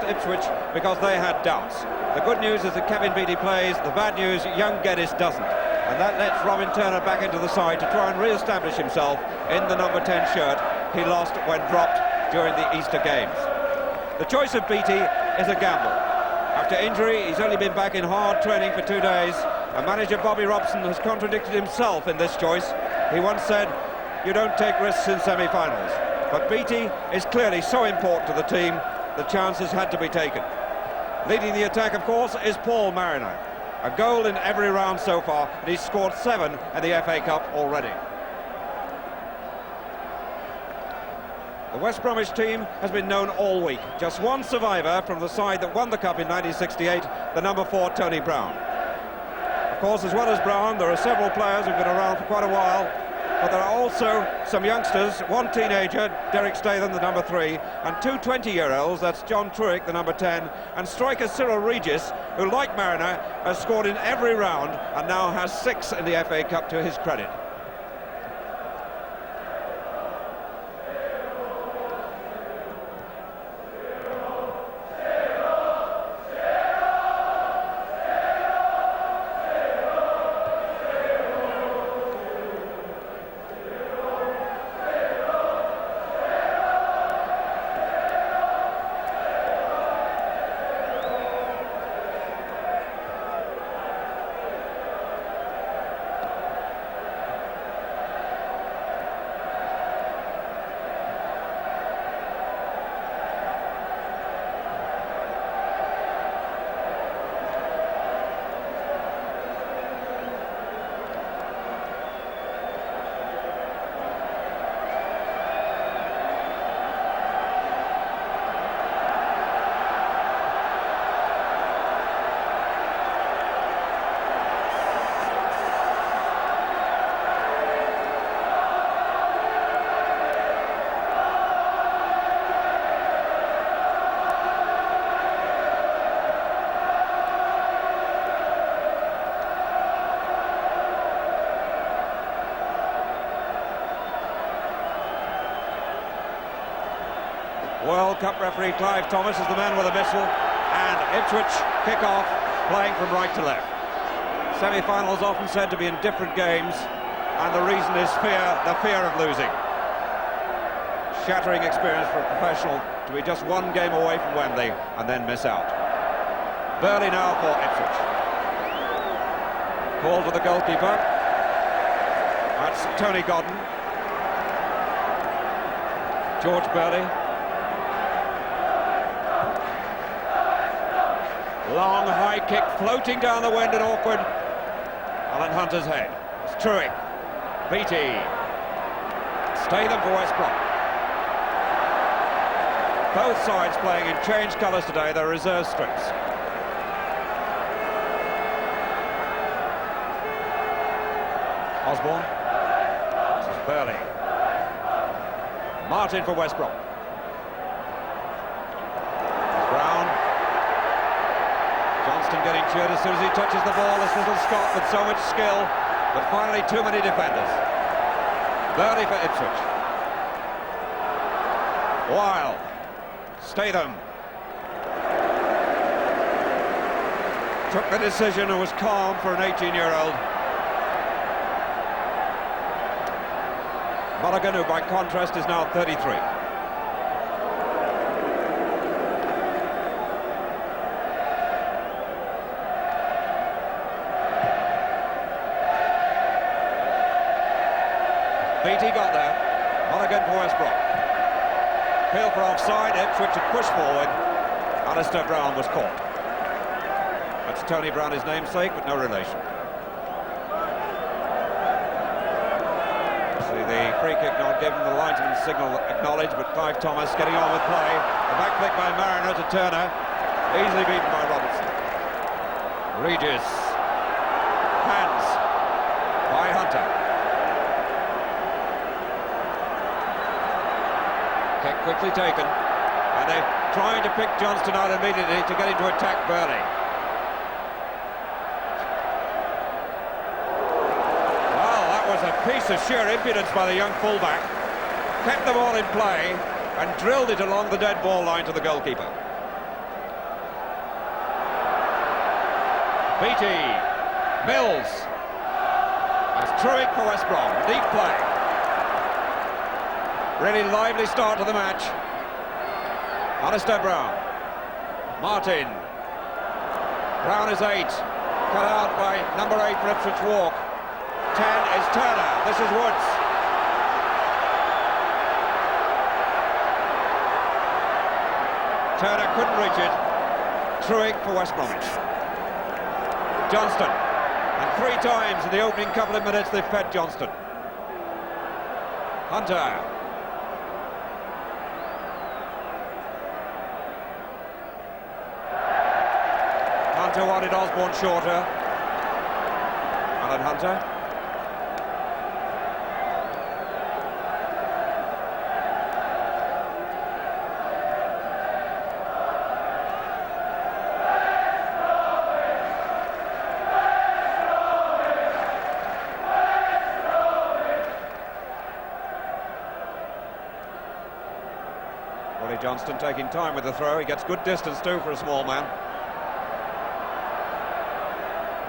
Ipswich because they had doubts. The good news is that Kevin Beattie plays, the bad news, young Geddes doesn't. And that lets Robin Turner back into the side to try and re-establish himself in the number 10 shirt he lost when dropped during the Easter Games. The choice of Beattie is a gamble. After injury, he's only been back in hard training for 2 days, and manager Bobby Robson has contradicted himself in this choice. He once said, "You don't take risks in semi-finals." But Beattie is clearly so important to the team, the chances had to be taken. Leading the attack, of course, is Paul Mariner. A goal in every round so far, and he's scored 7 in the FA Cup already. The West Bromwich team has been known all week. Just one survivor from the side that won the Cup in 1968, the number 4, Tony Brown. Of course, as well as Brown, there are several players who've been around for quite a while, but there are also some youngsters, one teenager, Derek Statham, the number 3, and 2 20-year-olds, that's John Truick, the number 10, and striker Cyril Regis, who, like Mariner, has scored in every round and now has 6 in the FA Cup to his credit. World Cup referee Clive Thomas is the man with the whistle, and Ipswich kick off, playing from right to left. Semi-finals often said to be in different games, and the reason is the fear of losing. Shattering experience for a professional to be just one game away from Wembley and then miss out. Burley now for Ipswich. Call to the goalkeeper. That's Tony Godden. George Burley. Long high kick floating down the wind and awkward. Alan Hunter's head. It's Truick. Beattie. Statham for West Brom. Both sides playing in changed colours today, their reserve strips. Osborne. This is Burley. Martin for West Brom. Johnston getting cheered as soon as he touches the ball, this little Scot with so much skill, but finally too many defenders. Burley for Ipswich. Wild. Statham. Took the decision and was calm for an 18-year-old. Mulligan, who by contrast is now 33. Beattie got there. Mulligan for West Brom. Appeal for offside. Ipswich had pushed forward. Alistair Brown was caught. That's Tony Brown, his namesake, but no relation. See the free kick not given, the linesman signal acknowledged, but Clive Thomas getting on with play. The back flick by Mariner to Turner. Easily beaten by Robertson. Regis. Hands by Hunter. Kick quickly taken, and they're trying to pick Johnston out immediately to get him to attack Burley. Well, that was a piece of sheer impudence by the young fullback. Kept the ball in play and drilled it along the dead ball line to the goalkeeper. Beattie, Mills. That's Truick for West Brom. Deep play. Really lively start to the match. Alistair Brown. Martin. Brown is 8. Cut out by number 8 for Ipswich Walk. 10 is Turner. This is Woods. Turner couldn't reach it. Truick for West Bromwich. Johnston. And 3 times in the opening couple of minutes they've fed Johnston. Hunter. Hunter wanted Osborne shorter. Alan Hunter. Johnston taking time with the throw. He gets good distance too for a small man.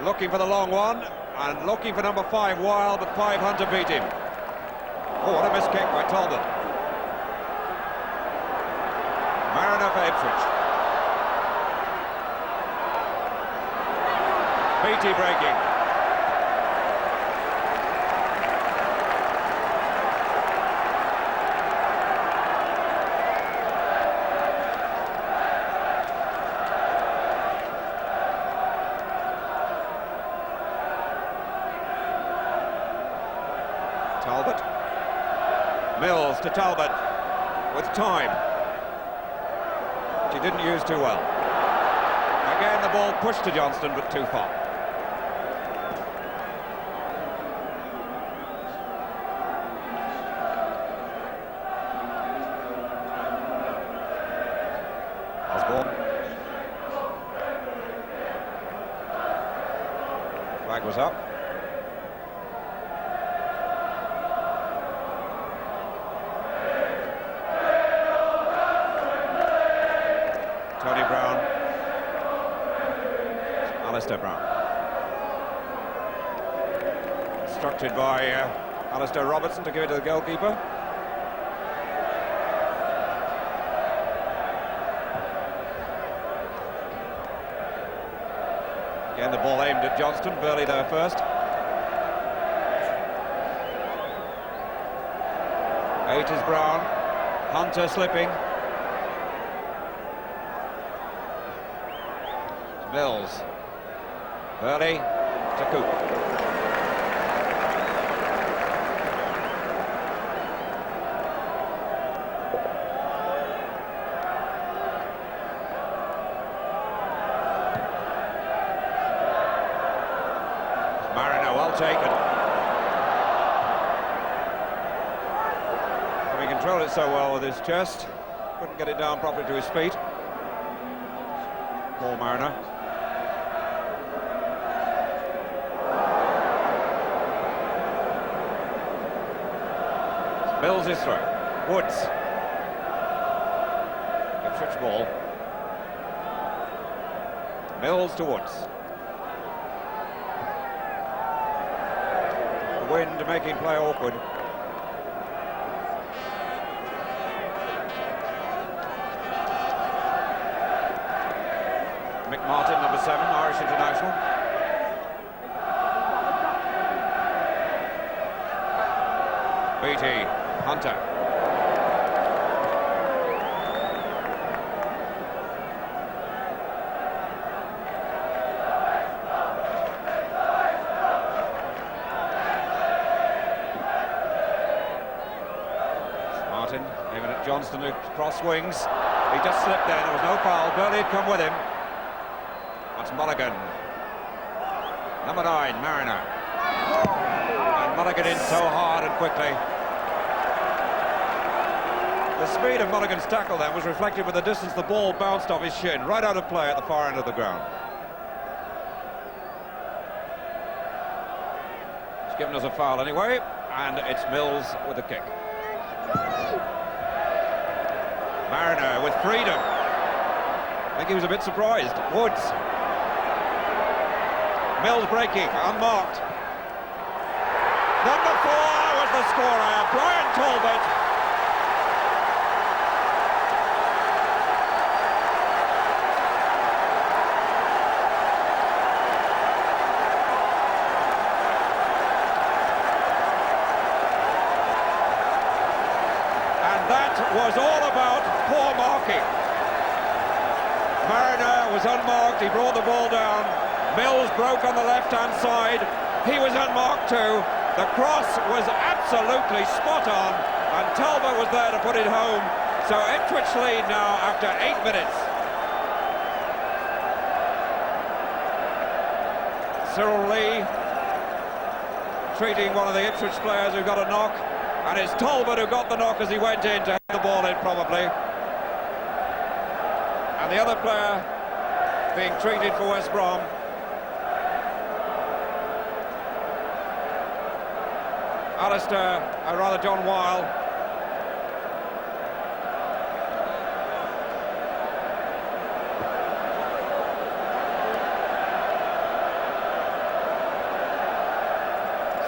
Looking for the long one and looking for number 5 Wild, but 5 Hunter beat him. Oh, what a miss kick by Talbot. Mariner for Ipswich. Beattie breaking. Talbot. Mills to Talbot with time, which he didn't use too well. Again, the ball pushed to Johnston, but too far. Osborne. Flag was up. Tony Brown. Alistair Brown. Instructed by Alistair Robertson to give it to the goalkeeper. Again, the ball aimed at Johnston. Burley there first. 8 is Brown. Hunter slipping. Mills. Burley to Coop. Mariner well taken. He controlled it so well with his chest, couldn't get it down properly to his feet. Paul Mariner. Mills is through. Woods. Ipswich ball. Mills to Woods. The wind making play awkward. Mick Martin, number 7, Irish international. Beattie. Hunter. Martin aiming at Johnston, who cross swings. He just slipped there, there was no foul. Burley had come with him. That's Mulligan. Number 9, Mariner. And Mulligan in so hard and quickly. The speed of Mulligan's tackle then was reflected with the distance the ball bounced off his shin, right out of play at the far end of the ground. It's given us a foul anyway, and it's Mills with the kick. Mariner with freedom. I think he was a bit surprised. Woods. Mills breaking, unmarked. Number 4 was the scorer, Brian Talbot. And that was all about poor marking. Mariner was unmarked, he brought the ball down. Mills broke on the left-hand side, he was unmarked too. The cross was absolutely spot on, and Talbot was there to put it home. So Ipswich lead now after 8 minutes. Cyril Lee treating one of the Ipswich players who got a knock, and it's Talbot who got the knock as he went in to head the ball in probably. And the other player being treated for West Brom. John Weil.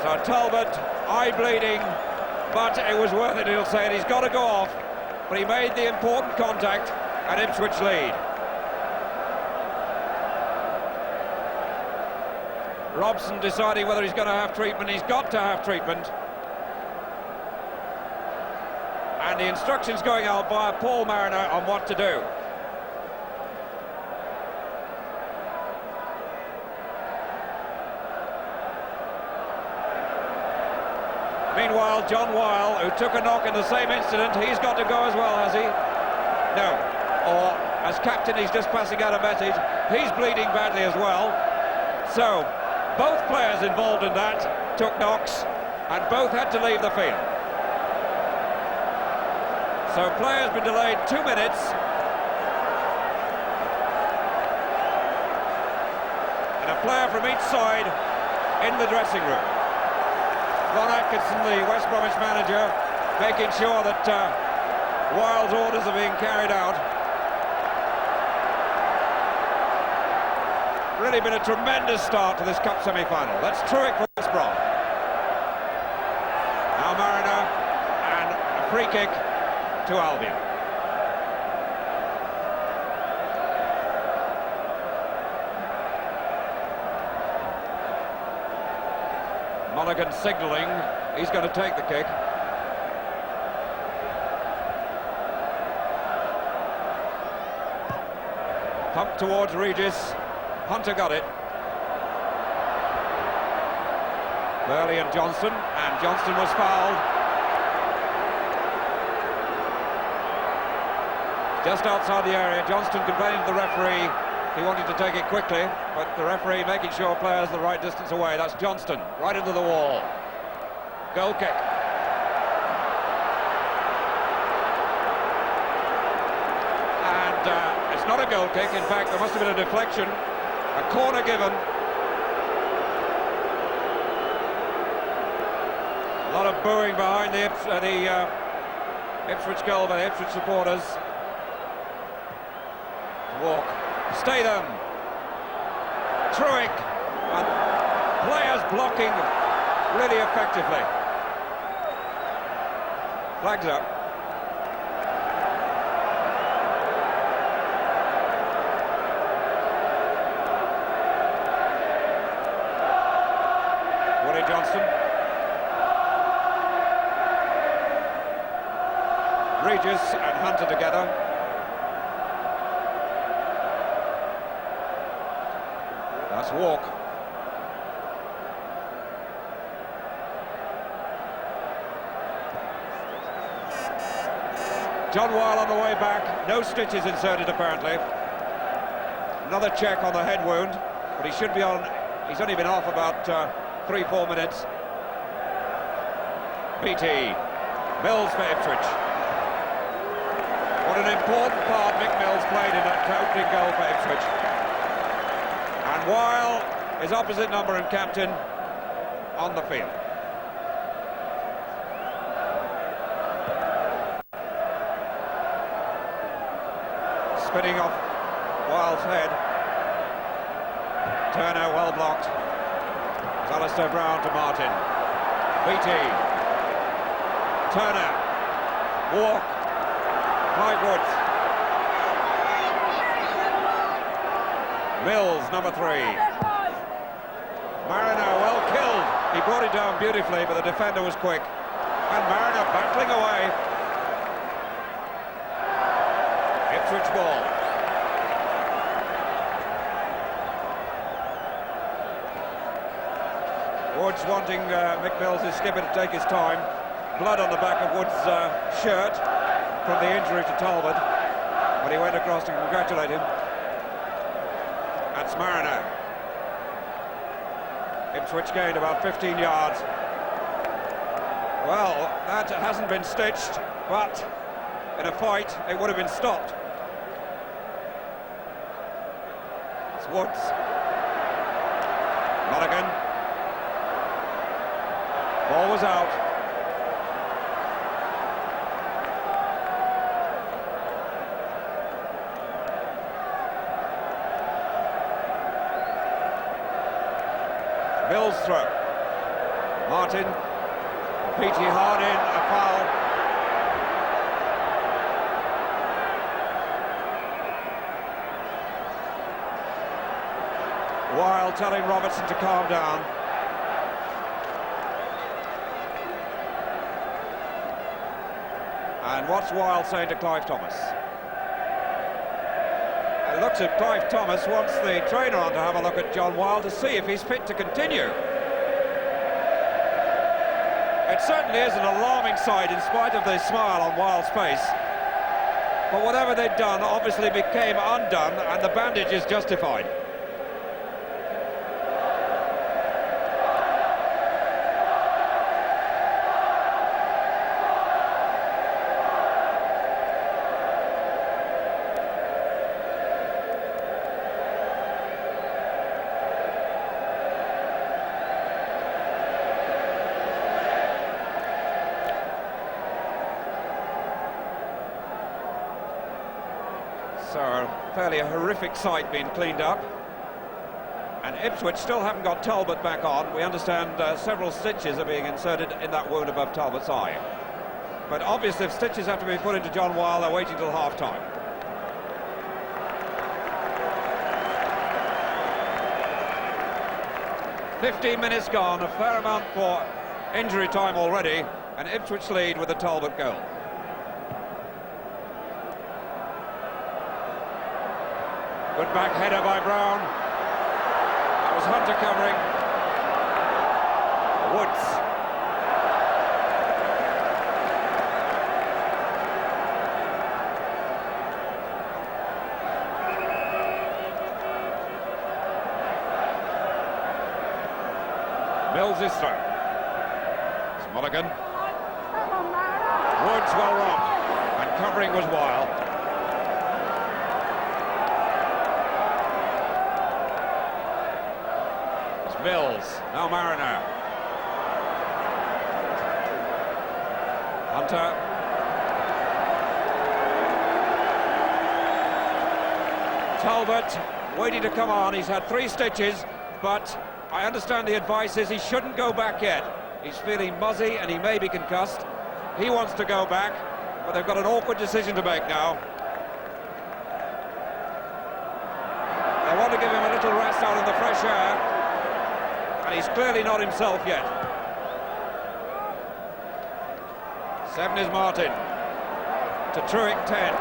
So Talbot, eye bleeding, but it was worth it, he'll say, and he's got to go off. But he made the important contact, and Ipswich lead. Robson deciding whether he's going to have treatment. He's got to have treatment. And the instructions going out by Paul Mariner on what to do. Meanwhile, John Weil, who took a knock in the same incident, he's got to go as well, has he? No. Or, as captain, he's just passing out a message. He's bleeding badly as well. So, both players involved in that took knocks, and both had to leave the field. So play has been delayed 2 minutes. And a player from each side in the dressing room. Ron Atkinson, the West Bromwich manager, making sure that Wild's orders are being carried out. Really been a tremendous start to this Cup semi-final. That's Truick for West Brom. Now Mariner, and a free kick to Albion. Mulligan signalling, he's going to take the kick. Pump towards Regis. Hunter got it. Burley and Johnston was fouled. Just outside the area, Johnston complaining to the referee. He wanted to take it quickly, but the referee making sure players the right distance away. That's Johnston, right into the wall. Goal kick. And it's not a goal kick. In fact, there must have been a deflection. A corner given. A lot of booing behind the Ipswich goal by the Ipswich supporters. Walk. Stay them. Truick. And players blocking really effectively. Flags up. Woody Johnston. Regis and Hunter together. That's Walk. John Weil on the way back, no stitches inserted apparently. Another check on the head wound, but he should be on. He's only been off about 3-4 minutes. BT, Mills for Ipswich. What an important part Mick Mills played in that opening goal for Ipswich. And Weil, his opposite number and captain, on the field. Spinning off Wild's head. Turner well blocked. Alistair Brown to Martin. Beattie. Turner. Walk. Clive Woods. Mills, number 3. Mariner, well killed. He brought it down beautifully, but the defender was quick. And Mariner battling away. Ipswich ball. Woods wanting Mick Mills, his skipper, to take his time. Blood on the back of Woods' shirt from the injury to Talbot, but he went across to congratulate him. That's Mariner. Ipswich gained about 15 yards. Well, that hasn't been stitched, but in a fight it would have been stopped. It's Woods. Mulligan. Ball was out. Mills throw. Martin. Beattie hard in, a foul. Wilde telling Robertson to calm down. And what's Wilde saying to Clive Thomas? It looks at Clive Thomas, wants the trainer on to have a look at John Wilde to see if he's fit to continue. It certainly is an alarming sight in spite of the smile on Wilde's face. But whatever they'd done obviously became undone, and the bandage is justified. So, fairly a horrific sight being cleaned up. And Ipswich still haven't got Talbot back on. We understand several stitches are being inserted in that wound above Talbot's eye. But obviously, if stitches have to be put into John Wilde, they're waiting till half-time. "15 minutes gone, a fair amount for injury time already, and Ipswich lead with the Talbot goal. Good back header by Brown. That was Hunter covering. Woods. Mills is through. It's Mulligan. Woods well wrong, and covering was Wilde. Mills, now Mariner. Hunter. Talbot waiting to come on. He's had 3 stitches, but I understand the advice is he shouldn't go back yet. He's feeling muzzy and he may be concussed. He wants to go back, but they've got an awkward decision to make now. They want to give him a little rest out in the fresh air. And he's clearly not himself yet. 7 is Martin. To Truick, 10.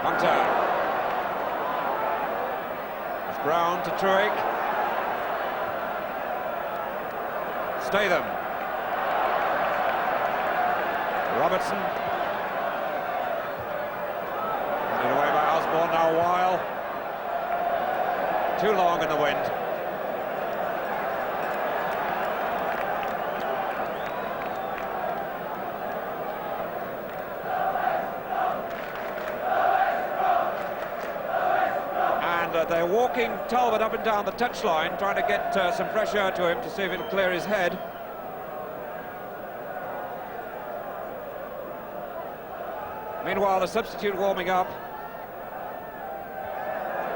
Hunter. It's Brown to Truick. Statham. Robertson. Handed away by Osborne, now a while. Too long in the wind. And they're walking Talbot up and down the touchline, trying to get some fresh air to him to see if it'll clear his head. Meanwhile, the substitute warming up.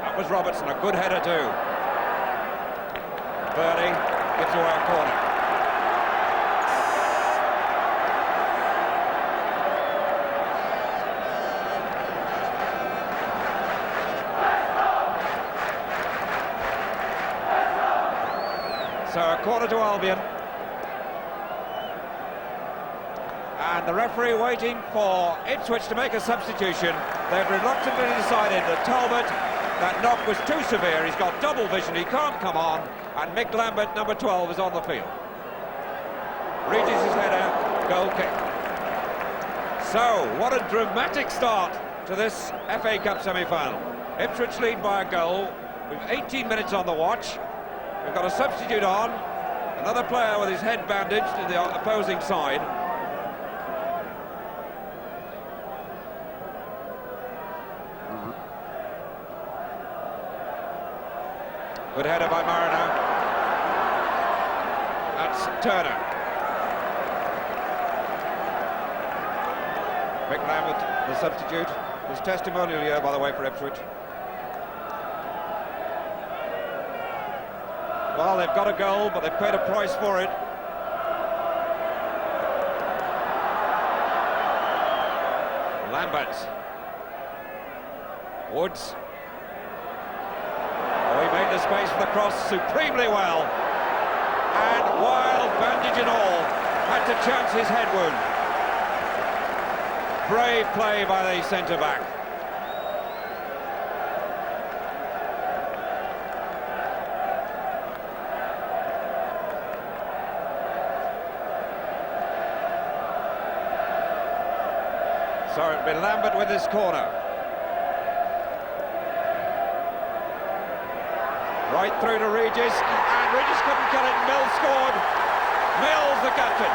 That was Robertson, a good header too. Burley gives away a corner. So a corner to Albion. And the referee waiting for Ipswich to make a substitution. They've reluctantly decided that Talbot, that knock was too severe. He's got double vision, he can't come on. And Mick Lambert, number 12, is on the field. Regis' header, goal kick. So, what a dramatic start to this FA Cup semi-final. Ipswich lead by a goal. We've 18 minutes on the watch. We've got a substitute on. Another player with his head bandaged in the opposing side. Good header by Mariner. That's Turner. Mick Lambert, the substitute. His testimonial here, by the way, for Ipswich. Well, they've got a goal, but they've paid a price for it. Lambert. Woods. Oh, he made the space for the cross supremely well. And Wild, bandage and all, had to chance his head wound. Brave play by the centre-back. So it'll be Lambert with his corner. Right through to Regis, and Regis couldn't get it, Mills scored. Mills, the captain.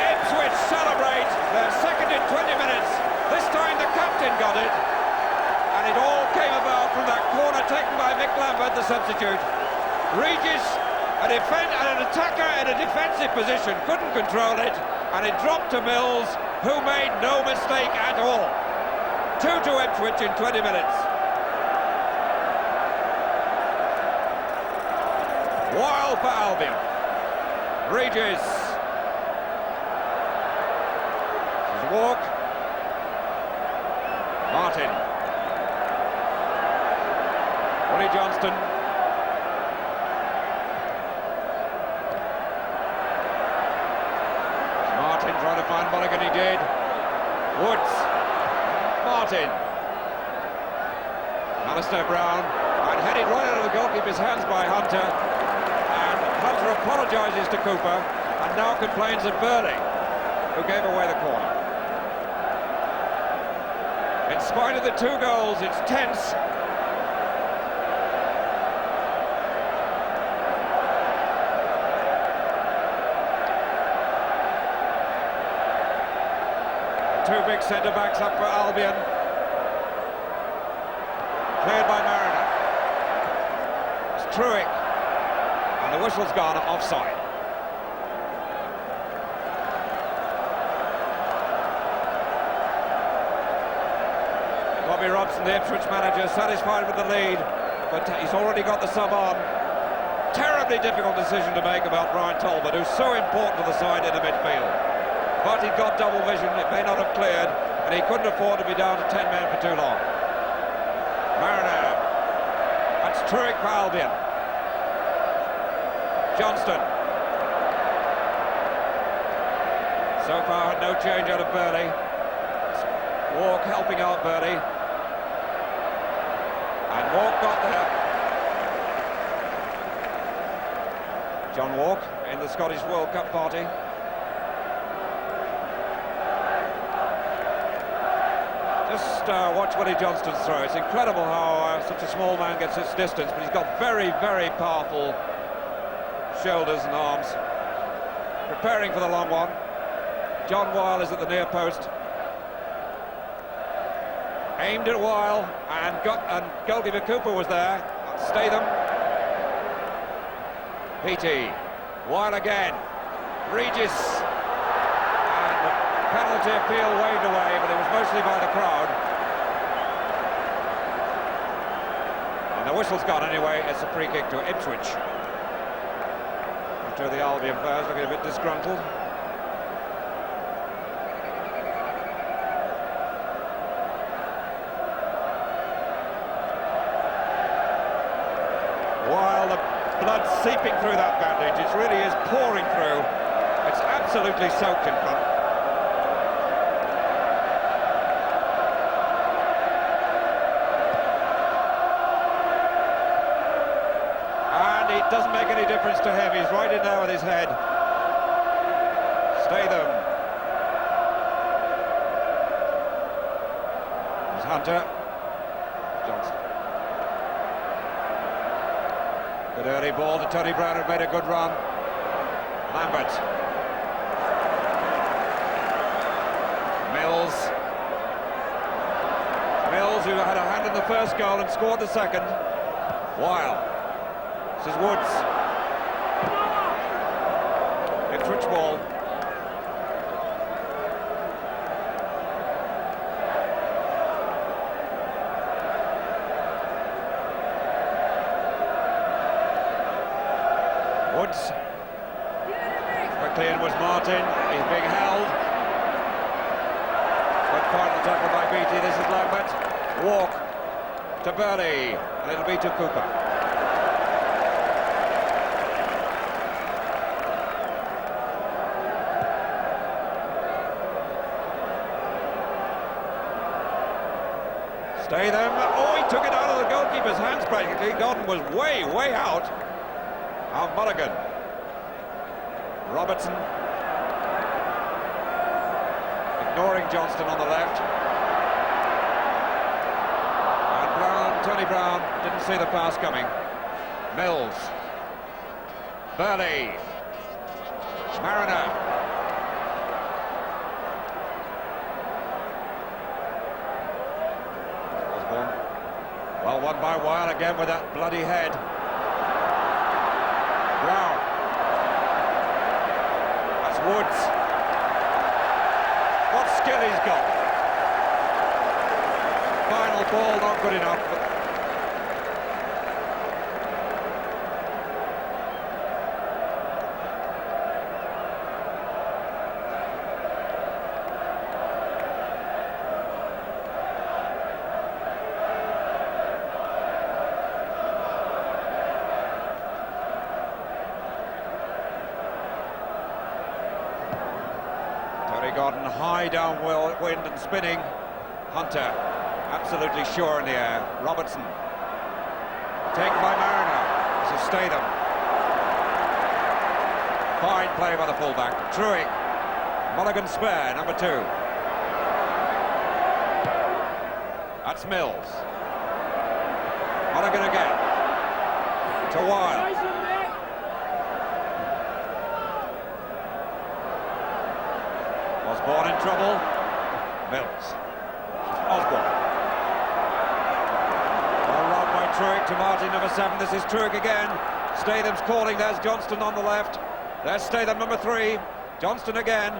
Ipswich celebrate their second in 20 minutes. This time the captain got it, and it all came about from that corner taken by Mick Lambert, the substitute. Regis, an attacker in a defensive position, couldn't control it, and it dropped to Mills, who made no mistake at all. 2 to Ipswich in 20 minutes. Wild for Albion. Regis. His walk. Martin. Willie Johnston. Martin trying to find Mulligan, he did. Woods. Martin. Alistair Brown. And headed right out of the goalkeeper's hands by Hunter. And Hunter apologises to Cooper and now complains of Burley, who gave away the corner. In spite of the 2 goals, it's tense. The 2 big centre-backs up for Albion. Cleared by Mariner. It's Truick. And the whistle's gone, offside. Bobby Robson, the Ipswich manager, satisfied with the lead, but he's already got the sub on. Terribly difficult decision to make about Brian Talbot, who's so important to the side in the midfield. But he'd got double vision, it may not have cleared, and he couldn't afford to be down to 10 men for too long. Mariner. That's Truick for Albion. Johnston. So far, no change out of Burley. Walk helping out Burley. And Walk got there. John Walk in the Scottish World Cup party. Just watch Willie Johnston's throw. It's incredible how such a small man gets this distance, but he's got very, very powerful shoulders and arms. Preparing for the long one. John Weil is at the near post. Aimed at Weil, and goalkeeper Cooper was there. Statham. Petey. While again, Regis, and the penalty appeal waved away, but it was mostly by the crowd. And the whistle's gone anyway. It's a free kick to Ipswich. After the Albion players looking a bit disgruntled. While the blood seeping through that bandage, it really is pouring through. It's absolutely soaked in front. And it doesn't make any difference to him. He's right in there with his head. Statham. There's Hunter. Johnson. Good early ball to Tony Brown, who made a good run. Lambert. Mills, who had a hand in the first goal and scored the second. Weil. This is Woods. Ipswich ball. Woods. Quickly in was Martin. He's being held. Good final tackle by Beattie. This is Lambert. Walk to Burley. And it'll be to Cooper. Statham. Oh, he took it out of the goalkeeper's hands practically. Gordon was way, way out. Now Mulligan. Robertson. Ignoring Johnston on the left. And Brown, Tony Brown, didn't see the pass coming. Mills. Burley. Mariner. Osborne. Well won by Weil again with that bloody head. Brown. That's Woods. What skill he's got. Final ball not good enough. Gordon high downwind and spinning. Hunter absolutely sure in the air. Robertson taken by Mariner. This is Statham. Fine play by the fullback. Truex. Mulligan spare, number 2. That's Mills. Mulligan again. To Weil. Osborne in trouble. Mills. Osborne. Well run by Truex to Martin, number 7. This is Truex again. Statham's calling. There's Johnston on the left. There's Statham, number 3. Johnston again.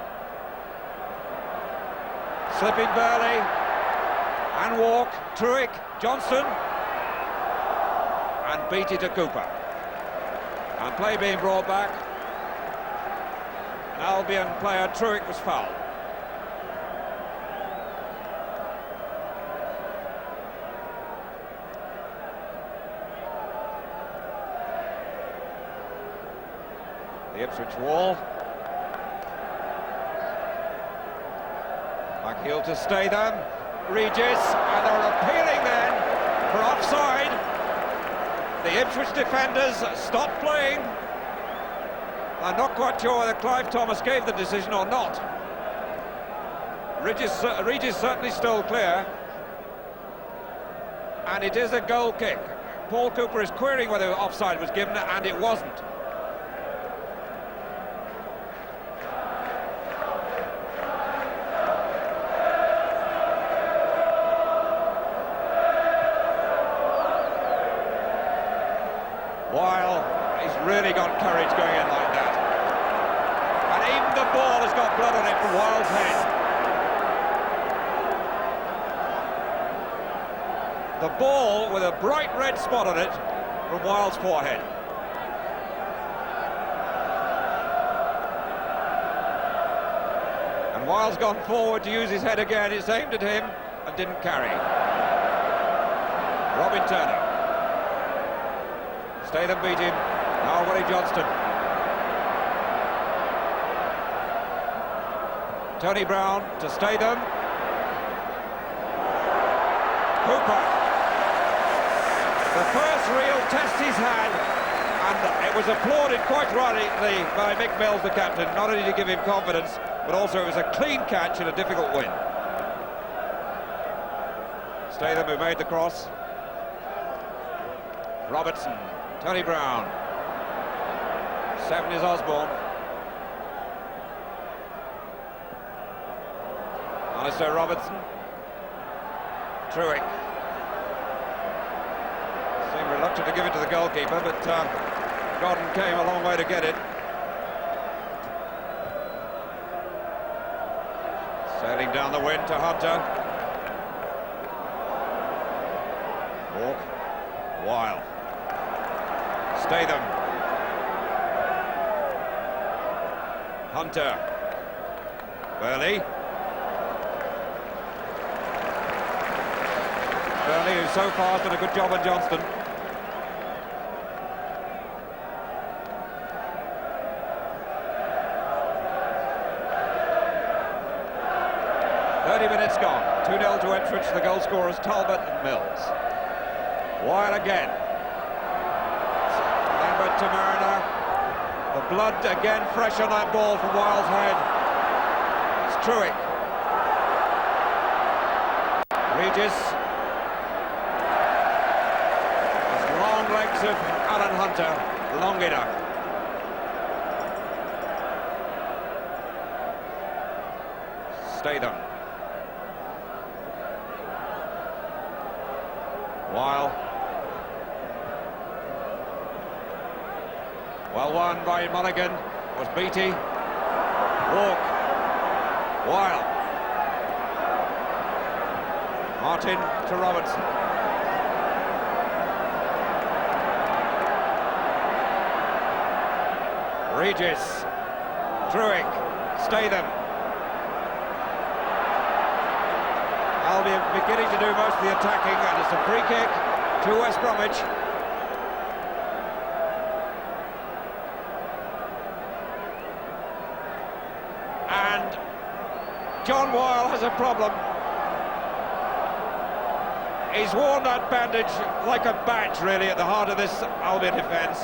Slipping Burley. And Walk. Truex. Johnston. And Beattie to Cooper. And play being brought back. An Albion player, Truex, was fouled. The Ipswich wall. Back heel to Statham. Regis, and they're appealing then for offside. The Ipswich defenders stopped playing. I'm not quite sure whether Clive Thomas gave the decision or not. Regis certainly still clear. And it is a goal kick. Paul Cooper is querying whether offside was given, and it wasn't. Weil, he's really got courage going in like that. And even the ball has got blood on it from Wild's head. The ball with a bright red spot on it from Wild's forehead. And Wild's gone forward to use his head again. It's aimed at him and didn't carry. Robin Turner. Statham beat him. Now Willie Johnston. Tony Brown to Statham. Cooper. The first real test he's had, and it was applauded quite rightly by Mick Mills, the captain, not only to give him confidence, but also it was a clean catch in a difficult win. Statham, who made the cross. Robertson, Tony Brown. 7 is Osborne. Alistair Robertson. Truex. Seemed reluctant to give it to the goalkeeper, but Godden came a long way to get it. Sailing down the wind to Hunter. Walk. Weil. Statham. Hunter. Burley. Burley, who so far has done a good job on Johnston. Minutes gone. 2-0 to Ipswich. The goal scorers Talbot and Mills. Weil again. Lambert to Mariner. The blood again fresh on that ball from Wild's head. It's Truex. Regis. Those long legs of Alan Hunter, long enough. Statham. Weil. Well won by Mulligan. Was Beattie. Walk. Weil. Martin to Robertson. Regis. Truex. Statham. Albion beginning to do most of the attacking, and it's a free kick to West Bromwich. And John Weil has a problem. He's worn that bandage like a badge, really, at the heart of this Albion defence,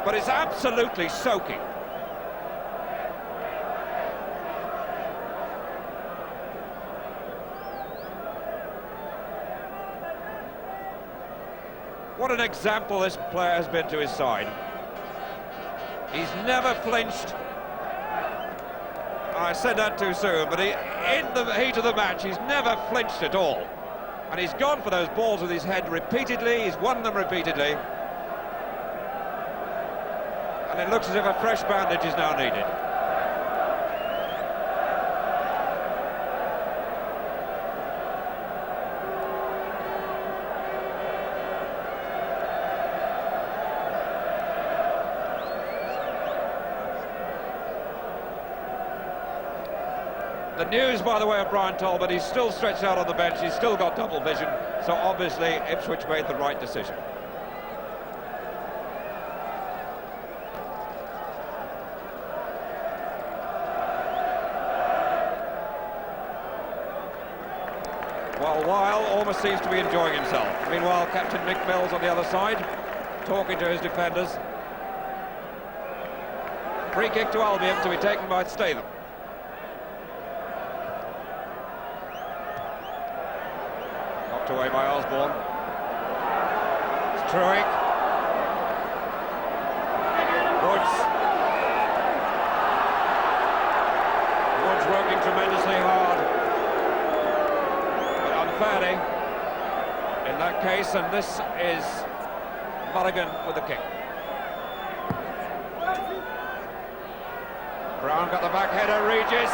but it's absolutely soaking. What an example this player has been to his side. He's never flinched. I said that too soon, but in the heat of the match, he's never flinched at all. And he's gone for those balls with his head repeatedly, he's won them repeatedly. And it looks as if a fresh bandage is now needed. The news, by the way, of Brian Talbot, he's still stretched out on the bench, he's still got double vision, so obviously Ipswich made the right decision. Well, Weil almost seems to be enjoying himself. Meanwhile, Captain Mick Mills on the other side, talking to his defenders. Free kick to Albion to be taken by Statham. Away by Osborne. It's Truex. Woods. Woods working tremendously hard, but unfairly in that case, and this is Mulligan with the kick. Brown got the back header, Regis.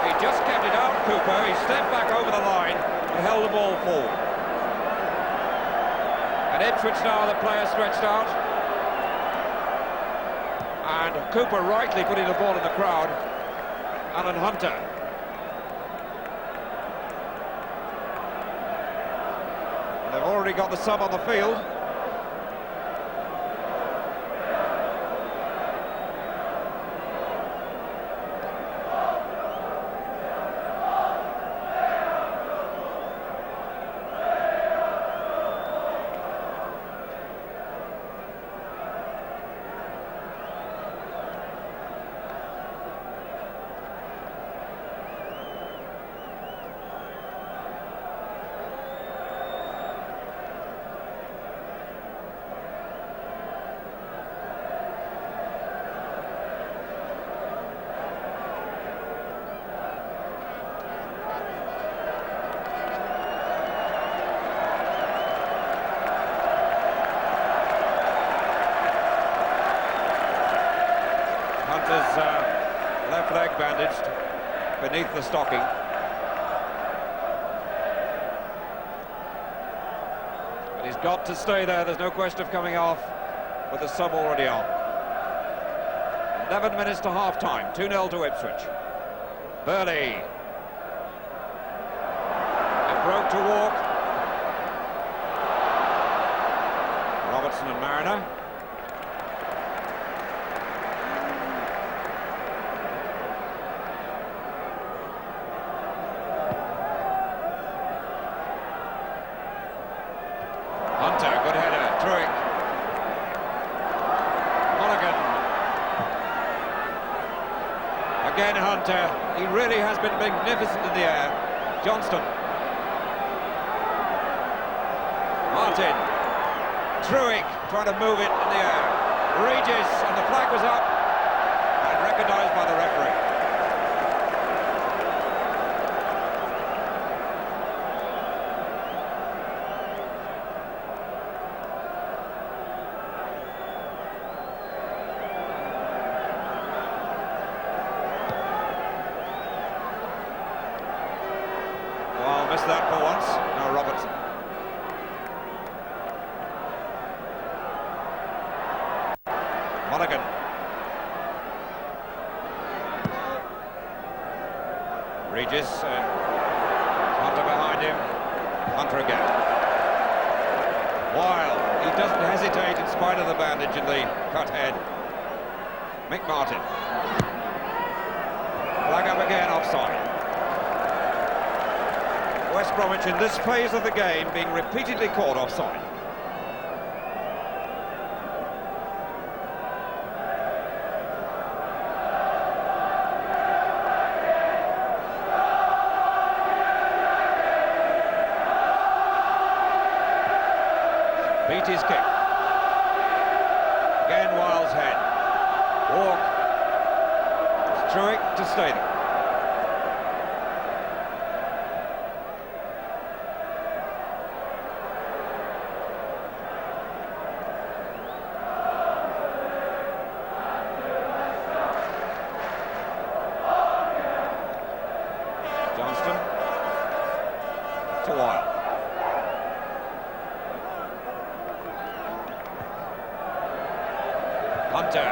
He just kept it out, Cooper. He stepped back over the line and held the ball forward. And Ipswich now, the player stretched out. And Cooper rightly putting the ball in the crowd. Alan Hunter. And they've already got the sub on the field. Hunter's left leg bandaged beneath the stocking. But he's got to stay there, there's no question of coming off with the sub already on. 11 minutes to half-time, 2-0 to Ipswich. Burley. And broke to walk. Robertson and Mariner. Hunter, good header, Truick. Mulligan. Again Hunter, he really has been magnificent in the air. Johnston. Martin. Truick trying to move it in the air. Regis, and the flag was up and recognised by the referee. Missed that for once. Now Robertson. Mulligan. Regis. Hunter behind him. Hunter again. Wild. He doesn't hesitate in spite of the bandage in the cut head. Mick Martin. Flag up again, offside. West Bromwich in this phase of the game being repeatedly caught offside. Beattie's kick. Again Wild's head. Walk. Truick to stay there. Johnston to Wild. Hunter.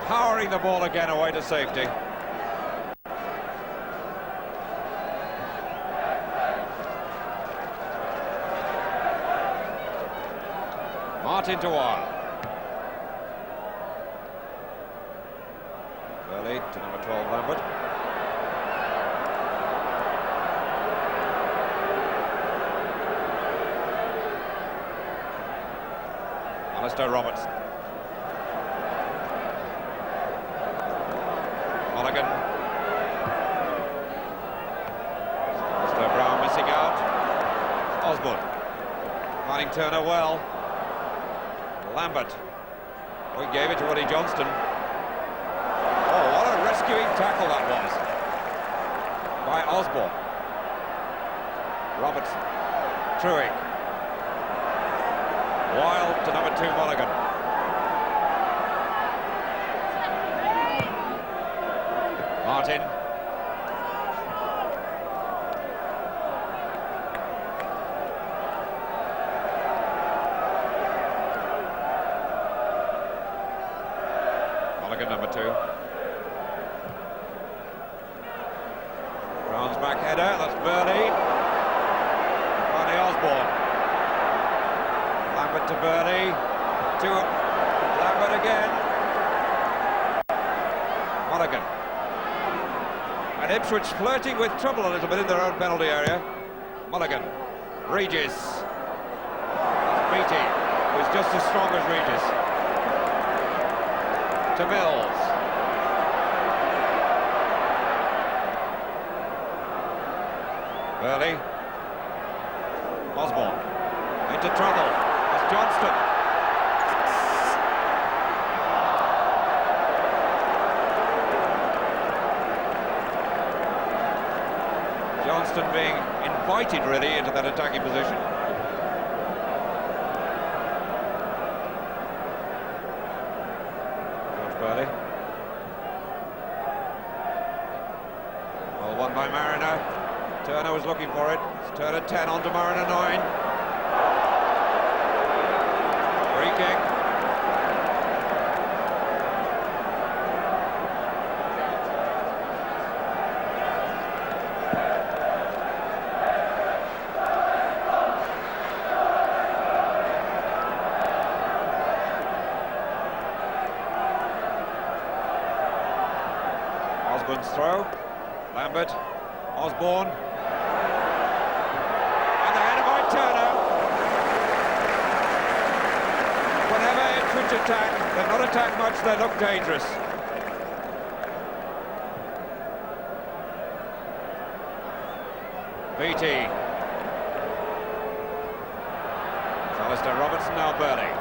Powering the ball again away to safety. Martin to Wild. Burley to number 12, Lambert. Alistair Robertson. Mulligan. Alistair Brown missing out. Osborne. Finding Turner well. Lambert. We gave it to Willie Johnston. Oh, what a rescuing tackle that was by Osborne. Robertson. Truick. Wild to number 10, to Mulligan. Martin. Mulligan, number 2. Brown's back header, that's Burley. Finally Osborne. Lambert to Burley. To Lambert again. Mulligan. And Ipswich flirting with trouble a little bit in their own penalty area. Mulligan. Regis. Beattie, who's just as strong as Regis. To Mills. Burley. Osborne. Into trouble. It's Johnston. Johnston being invited really into that attacking position. George Burley. Well, won by Mariner. Turner was looking for it. It's Turner 10 on to Mariner 9. Free kick. Osborne's throw. Lambert. Osborne. And the header by Turner. Whenever Ipswich attack, they've not attacked much, they look dangerous. Beattie. It's Alistair Robertson, now Burley.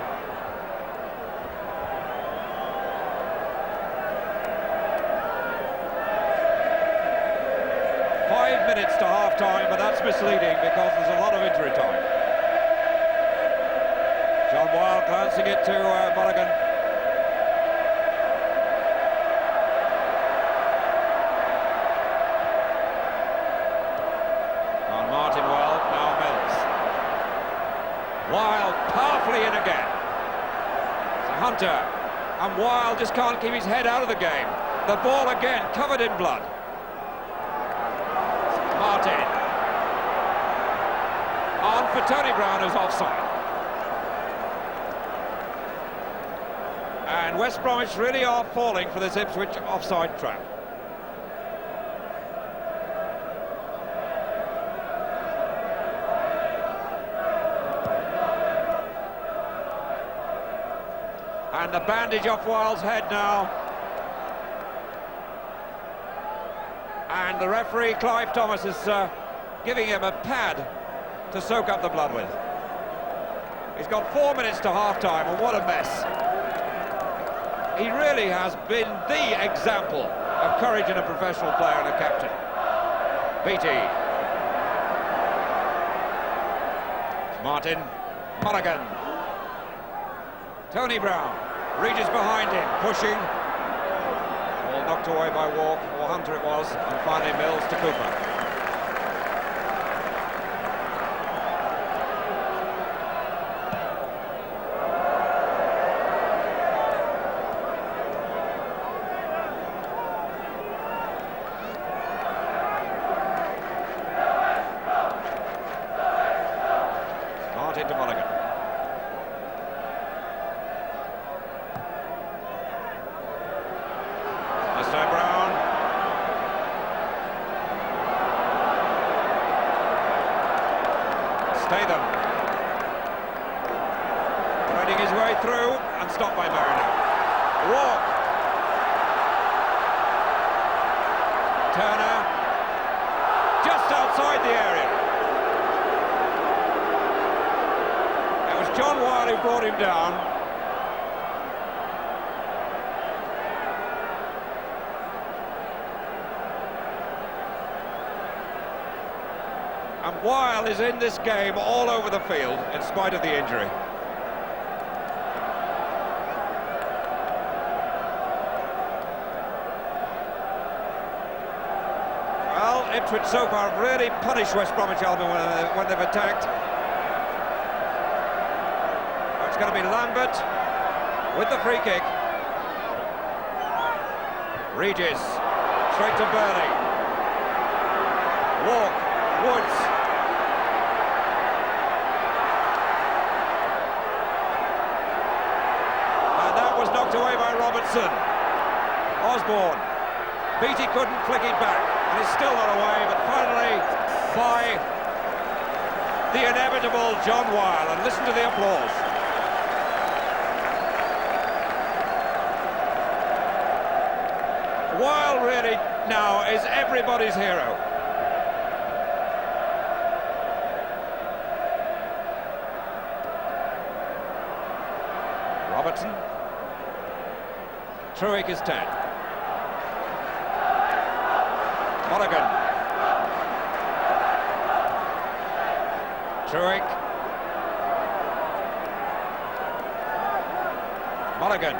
Minutes to half-time, but that's misleading because there's a lot of injury time. John Wilde glancing it to Mulligan. On Martin well, now Mills. Wilde powerfully in again. It's a Hunter, and Wilde just can't keep his head out of the game. The ball again, covered in blood. Martin. On for Tony Brown, who's offside. And West Bromwich really are falling for this Ipswich offside trap. And the bandage off Wilde's head now. And the referee, Clive Thomas, is giving him a pad to soak up the blood with. He's got 4 minutes to half-time, and what a mess. He really has been the example of courage in a professional player and a captain. Beattie. Martin. Mulligan. Tony Brown. Regis behind him, pushing. Ball knocked away by Walk, or Hunter it was, and finally Mills to Cooper. Martin to Mulligan. Alistair Brown. Statham. Threading his way through and stopped by Mariner. Walk. Turner. Just outside the area. It was John Wilde who brought him down. And Wilde is in this game all over the field in spite of the injury. Ipswich so far have really punished West Bromwich Albion when they've attacked. It's going to be Lambert with the free kick. Regis, straight to Burley. Walk, Woods. And that was knocked away by Robertson. Osborne. Beattie couldn't flick it back, and it's still not away, but finally by the inevitable John Weil. And listen to the applause. Weil really now is everybody's hero. Robertson. Truick is 10. Monaghan. Truick. Monaghan.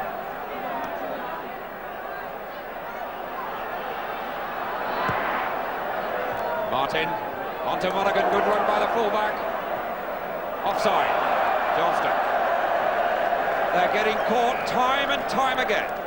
Martin, onto Monaghan, good run by the fullback. Offside, Johnston. They're getting caught time and time again.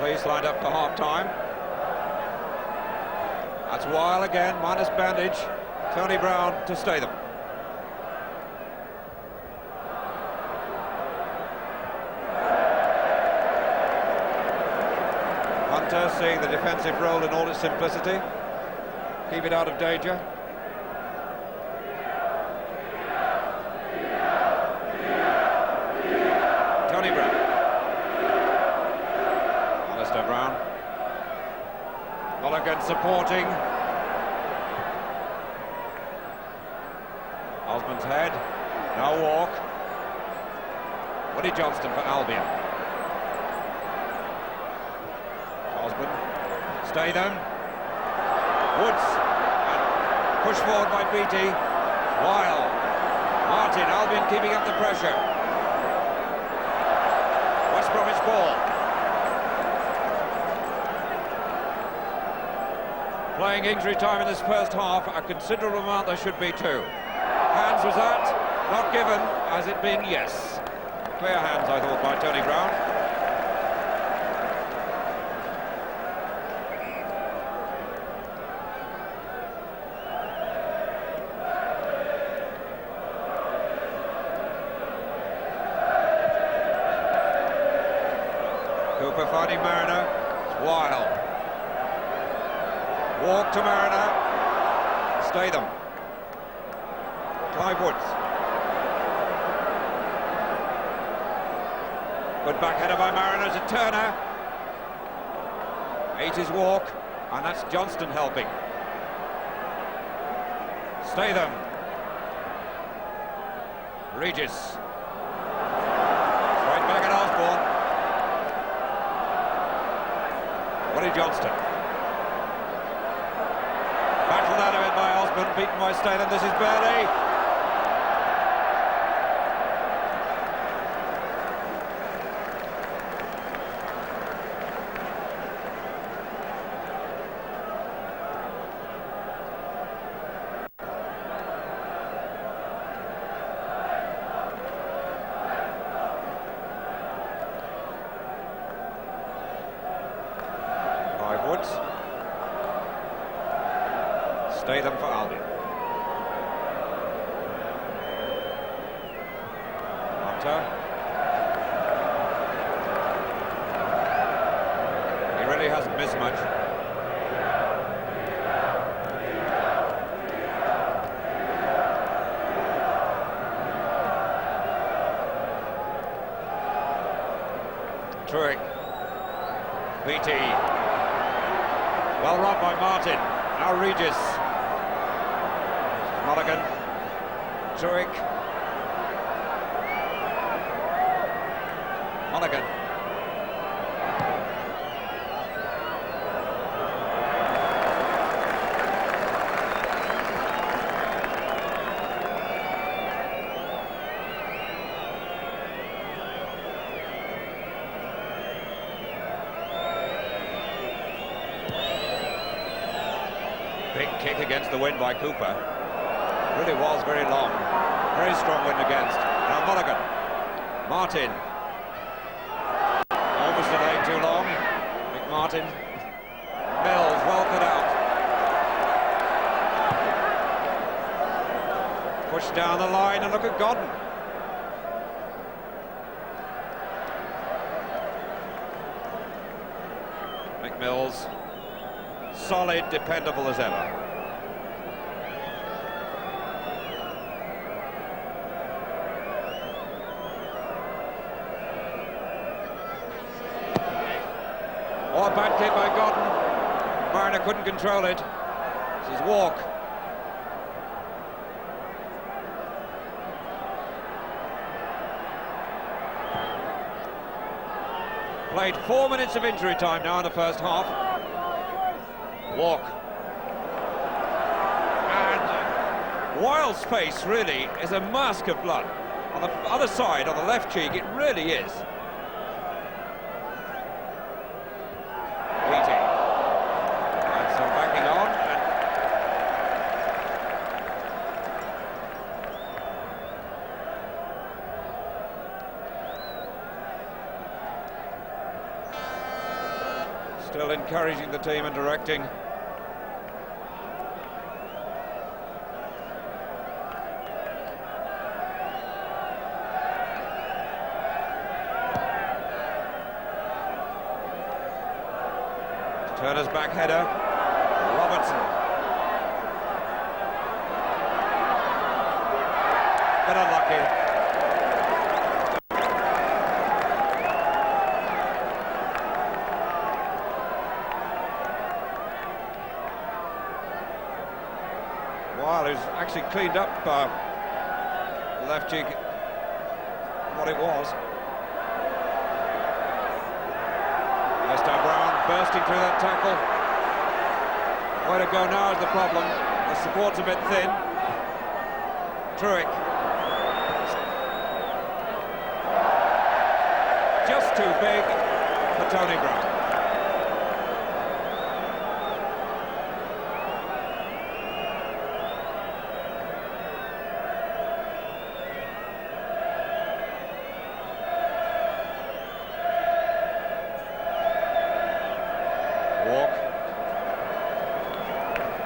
Police lined up for half-time. That's Weil again, minus bandage. Tony Brown to stay them. Hunter seeing the defensive role in all its simplicity. Keep it out of danger. Tony Brown. Brown. Mulligan supporting. Osmond's head. Now walk. Woody Johnston for Albion. Osmond. Stay them. Woods. And push forward by Beattie. Weil. Martin. Albion keeping up the pressure. West Bromwich ball. Playing injury time in this first half, a considerable amount there should be too. Hands was that, not given, has it been? Yes. Clear hands, I thought, by Tony Brown. Cooper finding Mariner, it's Weil. Walk to Mariner. Stay them. Clive Woods. Good backheader by Mariner to Turner. Ate his walk, and that's Johnston helping. Stay them. Regis. Right back at Osborne. Woody Johnston. Battled out of it by Osmond, beaten by Statham. This is Burley. Clive Woods. Stay them for Albion. Hunter. He really hasn't missed much. Truick. Beattie. Well run by Martin. Now Regis. Mulligan. Truick. Mulligan. the wind by Cooper. Really was very long. Very strong wind against. Now Mulligan. Martin. Almost delayed too long. Martin. Mills, well cut out. Push down the line and look at Godden. McMills, solid, dependable as ever. Oh, a bad kick by Godden. Mariner couldn't control it. This is Walk. Played 4 minutes of injury time now in the first half. Walk. And Wilde's face really is a mask of blood. On the other side, on the left cheek, it really is. Still encouraging the team and directing. Turner's back header. Robertson. Bit unlucky. Who's actually cleaned up the left cheek, what it was. Mr. Brown bursting through that tackle. Where to go now is the problem. The support's a bit thin. Truick. Just too big for Tony Brown. Walk.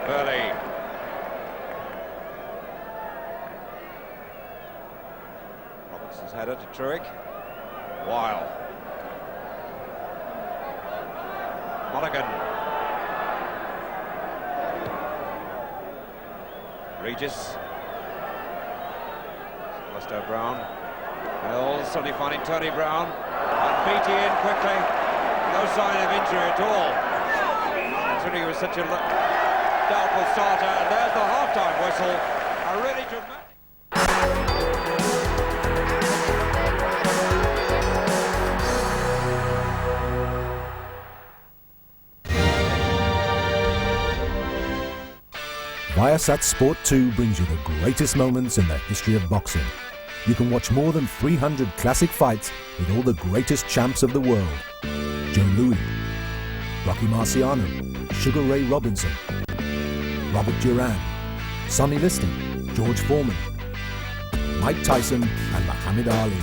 Burley. Robinson's header to Truick. Weil. Mulligan. Regis. Mr. Brown. Mills suddenly finding Tony Brown. And Beattie in quickly. No sign of injury at all. Considering he was such a doubtful starter, and there's the half-time whistle. A really dramatic. Viasat Sport 2 brings you the greatest moments in the history of boxing. You can watch more than 300 classic fights with all the greatest champs of the world. Joe Louis, Rocky Marciano, Sugar Ray Robinson, Robert Duran, Sonny Liston, George Foreman, Mike Tyson and Muhammad Ali.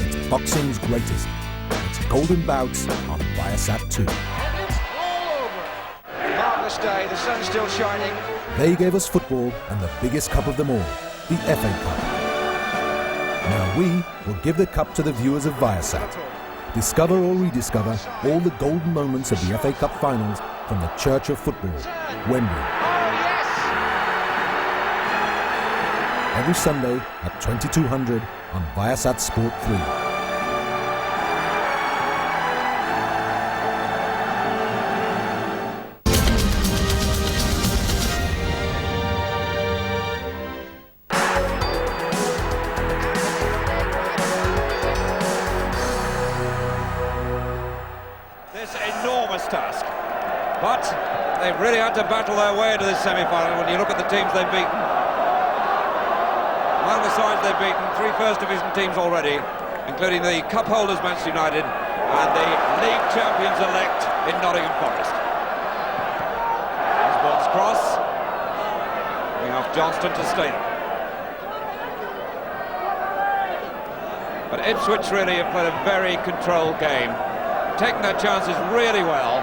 It's boxing's greatest. It's Golden Bouts on Viasat 2. And it's all over. Marvellous day, the sun's still shining. They gave us football and the biggest cup of them all, the FA Cup. Now we will give the cup to the viewers of Viasat. Discover or rediscover all the golden moments of the FA Cup finals from the Church of Football, Wembley. Oh, yes! Every Sunday at 2200 on Viasat Sport 3. Task, but they've really had to battle their way into this semi-final. When you look at the teams they've beaten, among the sides they've beaten, 3 First Division teams already, including the cup holders Manchester United and the league champions elect in Nottingham Forest. cross. We have Johnston to stay there. But Ipswich really have played a very controlled game, taken their chances really well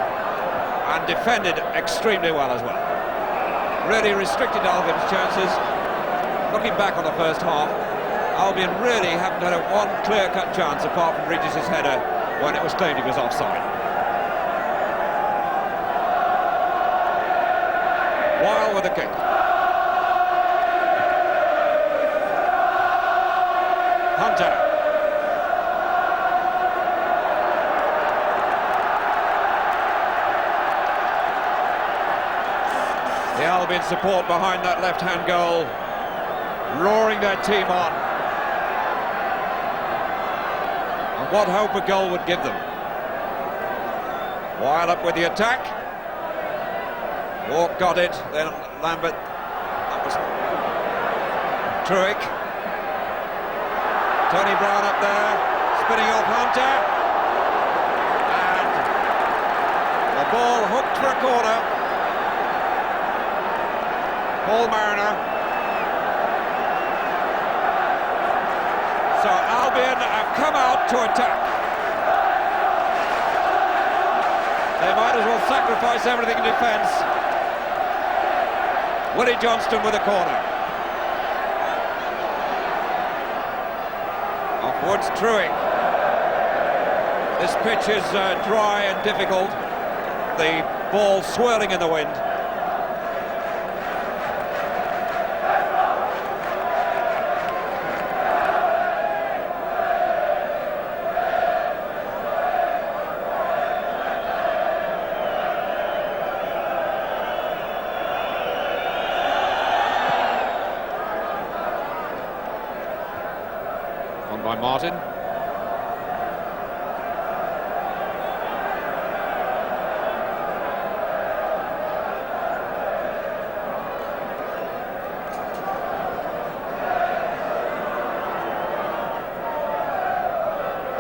and defended extremely well as well. Really restricted Albion's chances. Looking back on the first half, Albion really haven't had one clear-cut chance apart from Regis' header when it was claimed he was offside. Weil with the kick. Hunter. The Albion support behind that left-hand goal, roaring their team on. And what hope a goal would give them. Weil up with the attack. Walk got it, then Lambert. That was Truick. Tony Brown up there, spinning off Hunter. And the ball hooked for a corner. Paul Mariner. So Albion have come out to attack. They might as well sacrifice everything in defence. Willie Johnston with a corner. Offwards Truick. This pitch is dry and difficult. The ball swirling in the wind. By Martin.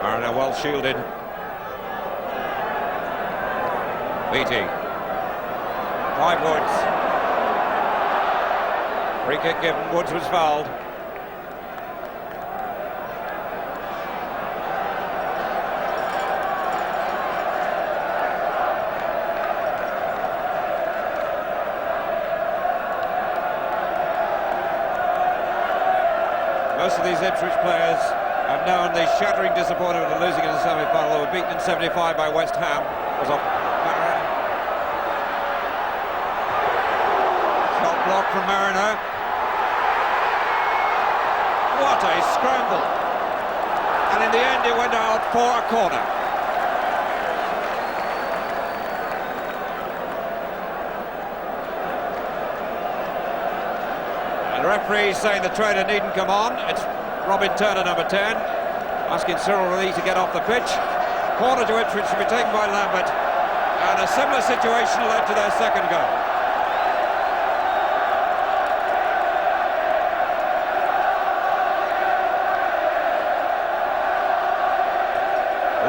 Mariner well shielded. Beattie. 5 Woods. Free kick given. Woods was fouled. Most of these Ipswich players have known the shattering disappointment of losing in the semi-final. They were beaten in 75 by West Ham. Was off Mariner. Shot block from Mariner. What a scramble! And in the end it went out for a corner. The referee saying the trainer needn't come on. It's Robin Turner, number 10, asking Cyril Lee to get off the pitch. Corner to Ipswich to be taken by Lambert, and a similar situation led to their second goal.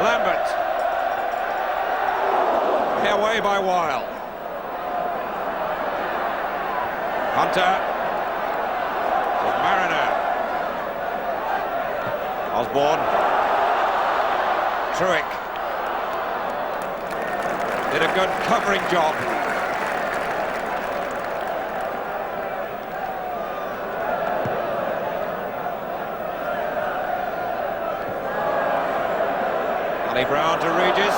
Lambert, away by Weil. Hunter. Mariner. Osborne. Truick. Did a good covering job. Tony Brown to Regis.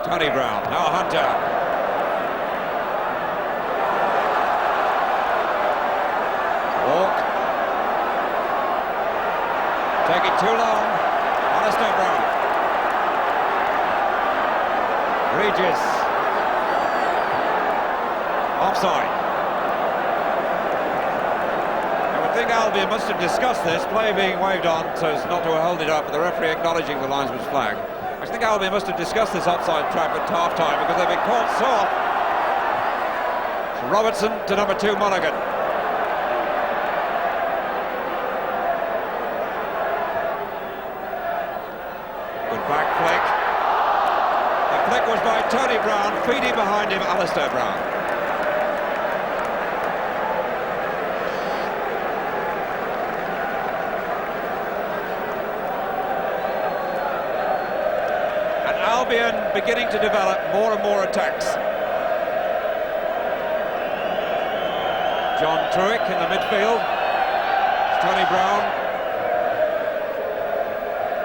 Tony Brown, now Hunter. Taking too long. Alistair Brown. Regis. Offside. I would think Albion must have discussed this, play being waved on so as not to hold it up, but the referee acknowledging the linesman's flag. I think Albion must have discussed this offside trap at half-time because they've been caught soft. So Robertson to number 2, Monaghan. Back flick. The flick was by Tony Brown, feeding behind him Alistair Brown. And Albion beginning to develop more and more attacks. John Truick in the midfield. Tony Brown.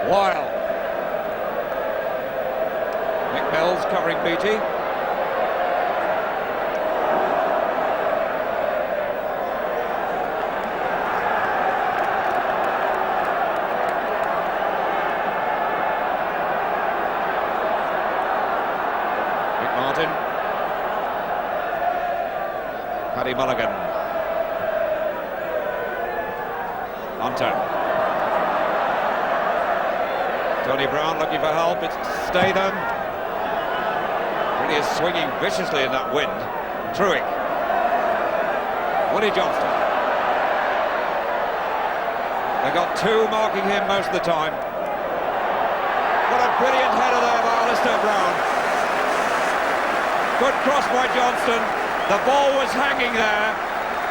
Weil. Mick Mills covering Beattie. Mick Martin. Paddy Mulligan. Hunter. Tony Brown looking for help. It's Statham. Really is swinging viciously in that wind. Truick. Willie Johnston. They've got two marking him most of the time. What a brilliant header there by Alistair Brown. Good cross by Johnston. The ball was hanging there.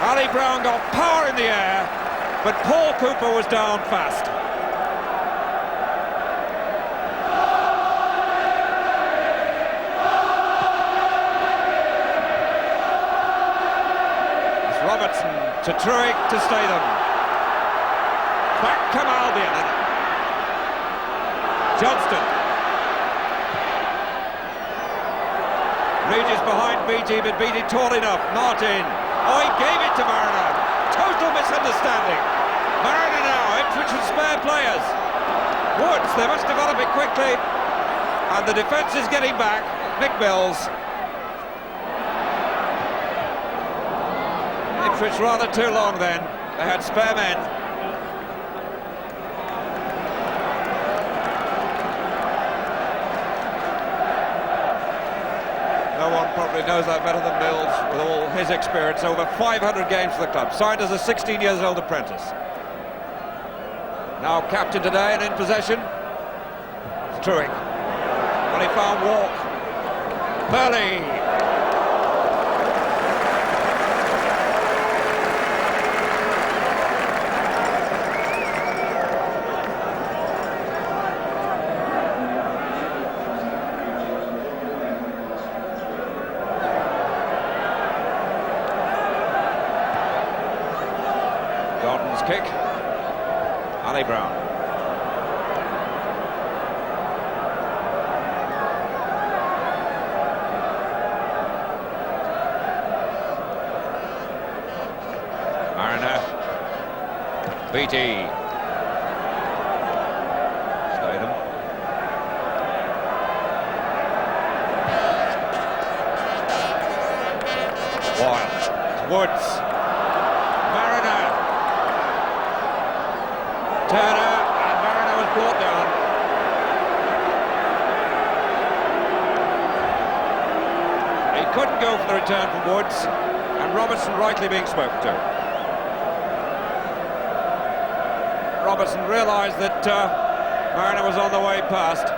Ali Brown got power in the air, but Paul Cooper was down fast. It's Robertson to Truick to Statham. Back come Albion. Johnston. Regis behind Beattie, but Beattie tall enough. Martin. Oh, he gave it to Mariner. Total misunderstanding. Mariner now, Ipswich with spare players. Woods, they must develop it quickly. And the defence is getting back. Mick Mills. Ipswich rather too long then. They had spare men. No one probably knows that better than Mills with all his experience. Over 500 games for the club. Signed as a 16 years old apprentice. Now captain today and in possession. It's Truick. Well, he found Walk. Burley. Gordon's kick. Ali Brown. Mariner. Beattie. Statham. Weil. Woods. Mariner. Turner, and Mariner was brought down. He couldn't go for the return from Woods, and Robertson rightly being spoken to. Robertson realised that Mariner was on the way past.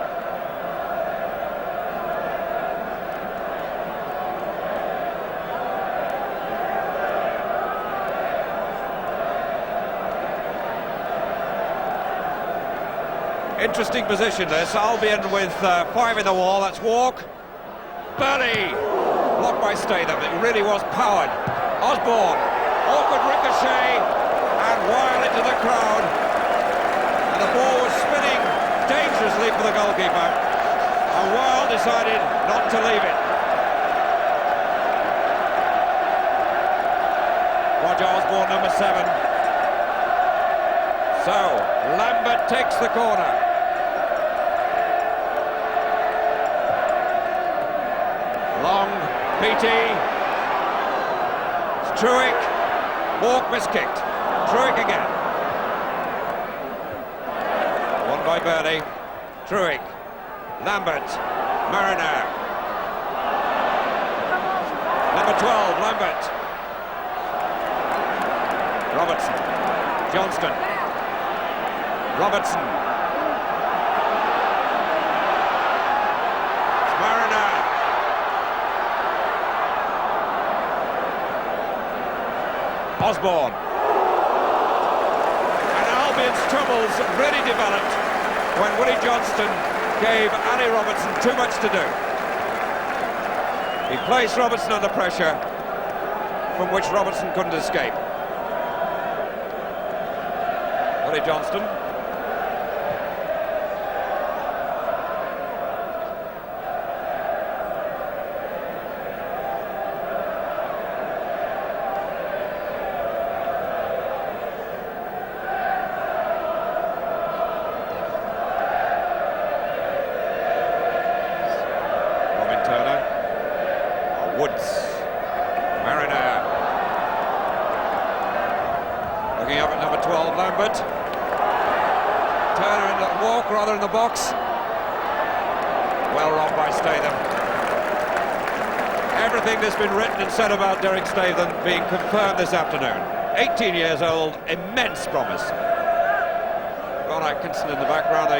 Interesting position this. Albion with 5 in the wall. That's Walk. Burley. Blocked by Statham. It really was powered. Osborne. Awkward ricochet. And Weil into the crowd. And the ball was spinning dangerously for the goalkeeper. And Weil decided not to leave it. Roger Osborne, number 7. So, Lambert takes the corner. Long, Beattie. It's Truick. Walk miskicked. Truick again. Won by Burley. Truick. Lambert. Mariner. Number 12, Lambert. Robertson. Johnston. Robertson. Mariner. Osborne. And Albion's troubles really developed when Willie Johnston gave Ali Robertson too much to do. He placed Robertson under pressure from which Robertson couldn't escape. Willie Johnston. Woods, Mariner, looking up at number 12, Lambert. Turner in the walk rather in the box. Well run by Statham. Everything that's been written and said about Derek Statham being confirmed this afternoon. 18 years old, immense promise. Ron Atkinson in the background, the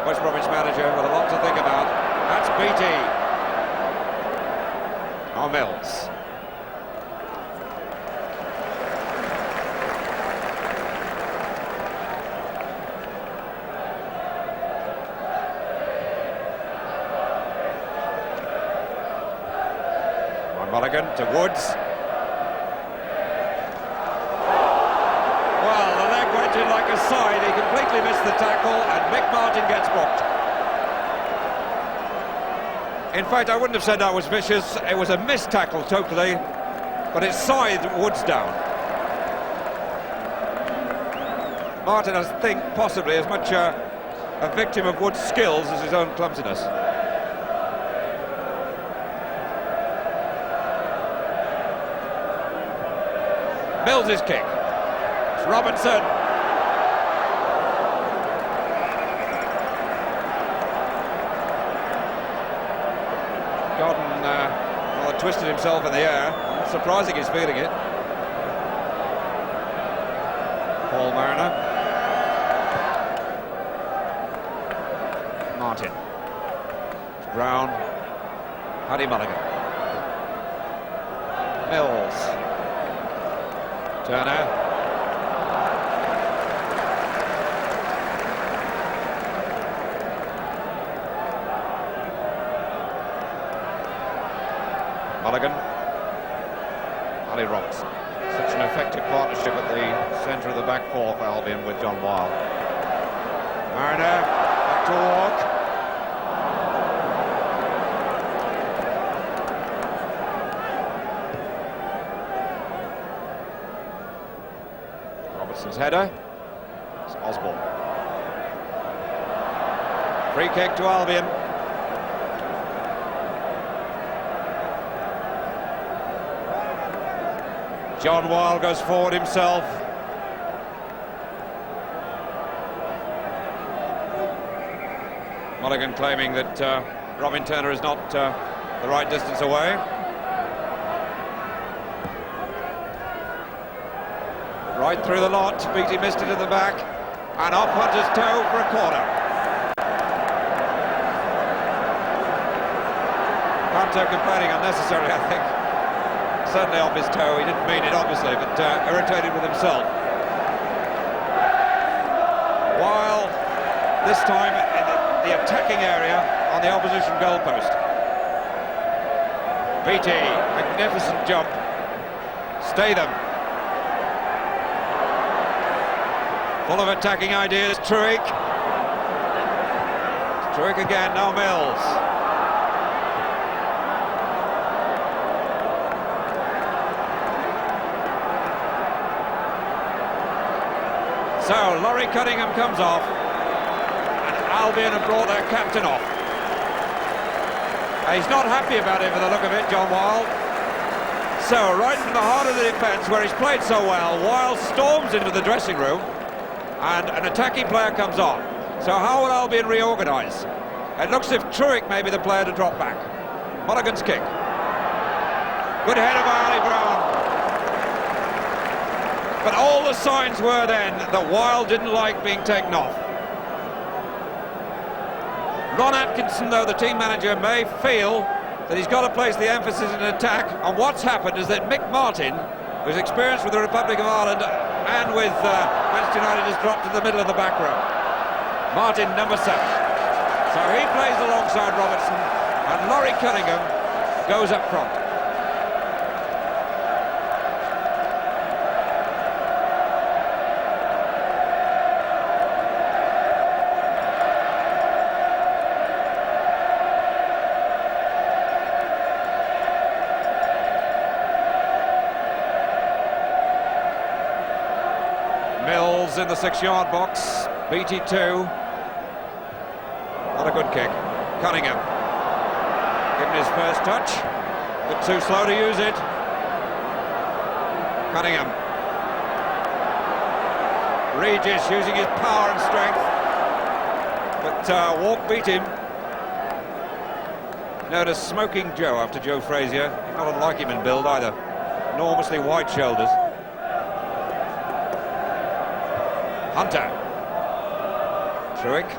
West Bromwich manager, with a lot to think about. That's Beattie. Now Mills. Mulligan to Woods. Well, the leg went in like a side. He completely missed the tackle, and Mick Martin gets booked. In fact, I wouldn't have said that was vicious. It was a missed tackle totally, but it scythed Woods down. Martin, I think, possibly as much a victim of Woods' skills as his own clumsiness. Mills' kick. It's Robinson. Gordon rather twisted himself in the air. Not surprising he's feeling it. Paul Mariner. Martin. Brown. Paddy Mulligan. Mills. Turner. Mulligan. Ali Robertson. Such an effective partnership at the centre of the back four for Albion with John Wild. Mariner, back to walk. Robertson's header. It's Osborne. Free kick to Albion. John Wild goes forward himself. Mulligan claiming that Robin Turner is not the right distance away. Right through the lot, Beattie missed it at the back, and off Hunter's toe for a corner. Hunter complaining unnecessarily, I think. Certainly off his toe, he didn't mean it obviously, but irritated with himself. While this time in the attacking area on the opposition goalpost. Beattie, magnificent jump. Statham. Full of attacking ideas, Truick. Truick again, now Mills. So, Laurie Cunningham comes off, and Albion have brought their captain off. He's not happy about it for the look of it, John Wild. So, right in the heart of the defence, where he's played so well, Wild storms into the dressing room, and an attacking player comes on. So how will Albion reorganise? It looks as if Truick may be the player to drop back. Mulligan's kick. Good header by Ali Brown. But all the signs were then that Wild didn't like being taken off. Ron Atkinson, though, the team manager, may feel that he's got to place the emphasis in attack, and what's happened is that Mick Martin whose experience with the Republic of Ireland and with Manchester United has dropped to the middle of the back row. Martin, number 7. So he plays alongside Robertson, and Laurie Cunningham goes up front. Mills in the 6-yard box. Beattie 2. Not a good kick. Cunningham. Given his first touch. But too slow to use it. Cunningham. Regis using his power and strength. But Walk beat him. Known as Smoking Joe after Joe Frazier. Not unlike him in build either. Enormously wide shoulders. Hunter. Truick.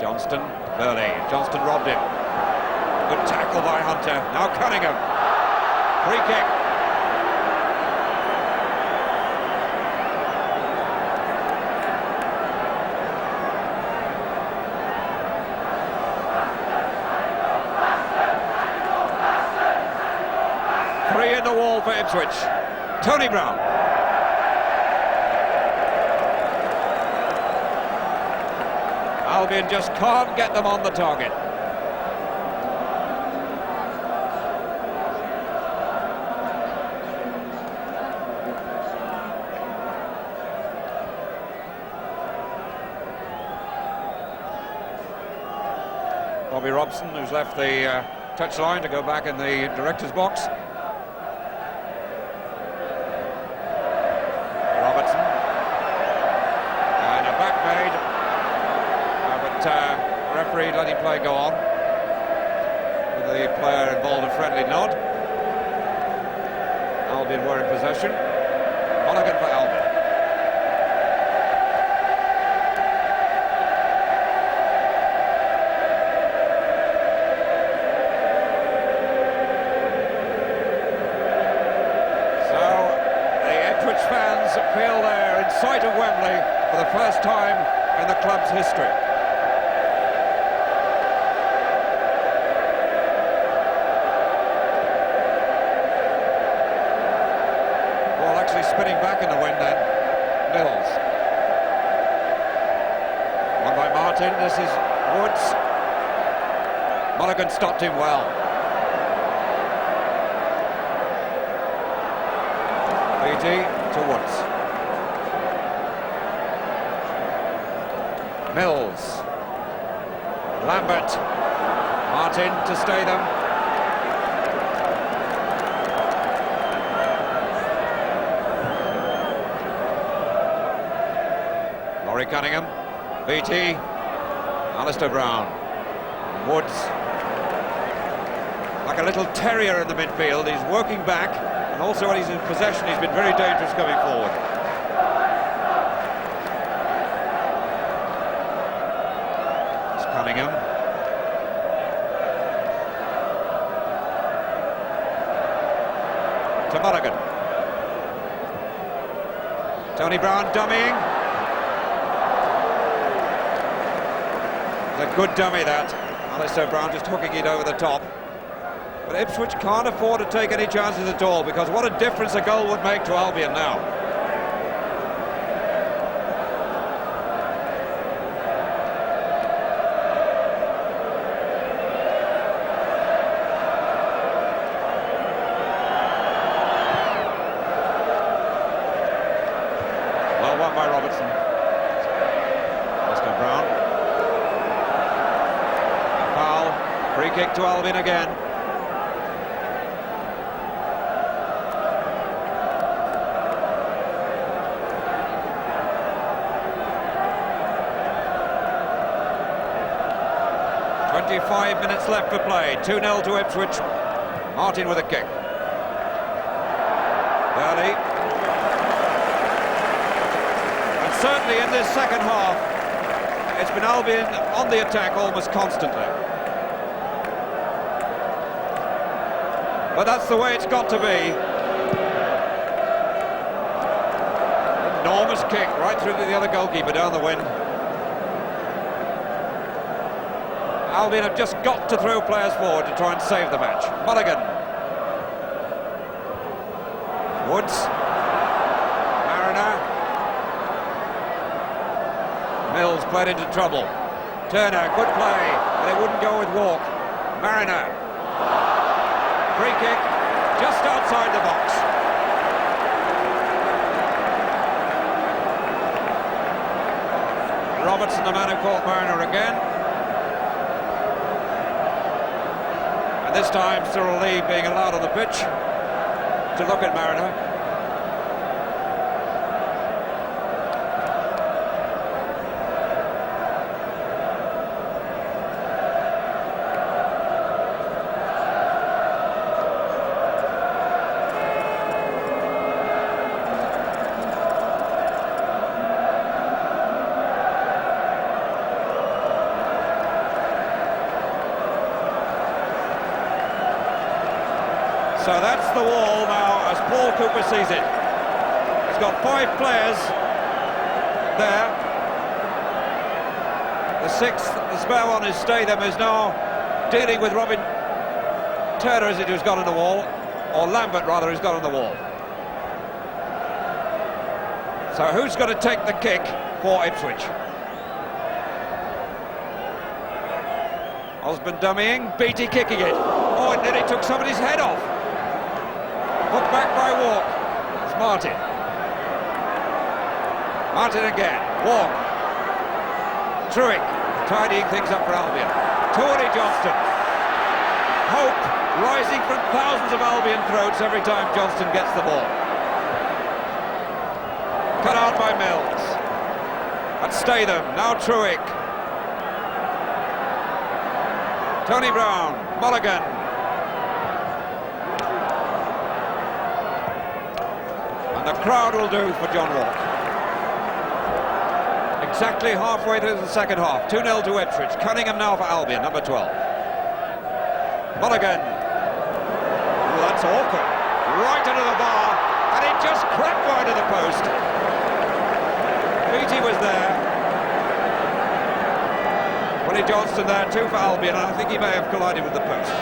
Johnston. Burley. Johnston robbed him. Good tackle by Hunter. Now Cunningham. Free kick. In the wall for Ipswich. Tony Brom. Albion just can't get them on the target. Bobby Robson, who's left the touchline to go back in the director's box. Referee let him play go on, with the player involved a friendly nod. Albion were in possession. Monaghan for Albion. So the Ipswich fans feel they're in sight of Wembley for the first time in the club's history. Spinning back in the wind then. Mills. One by Martin. This is Woods. Monaghan stopped him well. Beattie to Woods. Mills. Lambert. Martin to stay them. Laurie Cunningham, Beattie, Alistair Brown, Woods. Like a little terrier in the midfield, he's working back, and also when he's in possession he's been very dangerous coming forward. It's Cunningham. To Monaghan. Tony Brown dummying. A good dummy that. Alistair Brown just hooking it over the top. But Ipswich can't afford to take any chances at all, because what a difference a goal would make to Albion now. Well won by Robertson. Alistair Brown. Free kick to Albion again. .25 minutes left for play. 2-0 to Ipswich. Martin with a kick. Burley. And certainly in this second half, it's been Albion on the attack almost constantly. but that's the way it's got to be. Enormous kick right through to the other goalkeeper down the wing. Albion have just got to throw players forward to try and save the match. Mulligan. Woods. Mariner. Mills played into trouble. Turner, good play, but it wouldn't go with Walk. Mariner. Free kick, just outside the box. Robertson, the man who caught Mariner again. And this time Cyril Lee being allowed on the pitch to look at Mariner. So that's the wall now as Paul Cooper sees it. He's got 5 players there. The 6th, the spare one is Statham, is now dealing with Robin Turner, as it who's got on the wall, or Lambert rather, who's got on the wall. So who's going to take the kick for Ipswich? Osborne dummying, Beattie kicking it. Oh, it nearly took somebody's head off. Put back by Walk. It's Martin. Martin again. Walk. Truick tidying things up for Albion. Tony Johnston. Hope rising from thousands of Albion throats every time Johnston gets the ball. Cut out by Mills. That's Statham. Now Truick. Tony Brown. Mulligan. The crowd will do for John Walk. Exactly halfway through the second half. 2-0 to Ipswich. Cunningham now for Albion, number 12. Mulligan. Oh, that's awkward. Right under the bar, and it just cracked wide of the post. Beattie was there. Willie Johnston there too for Albion, and I think he may have collided with the post.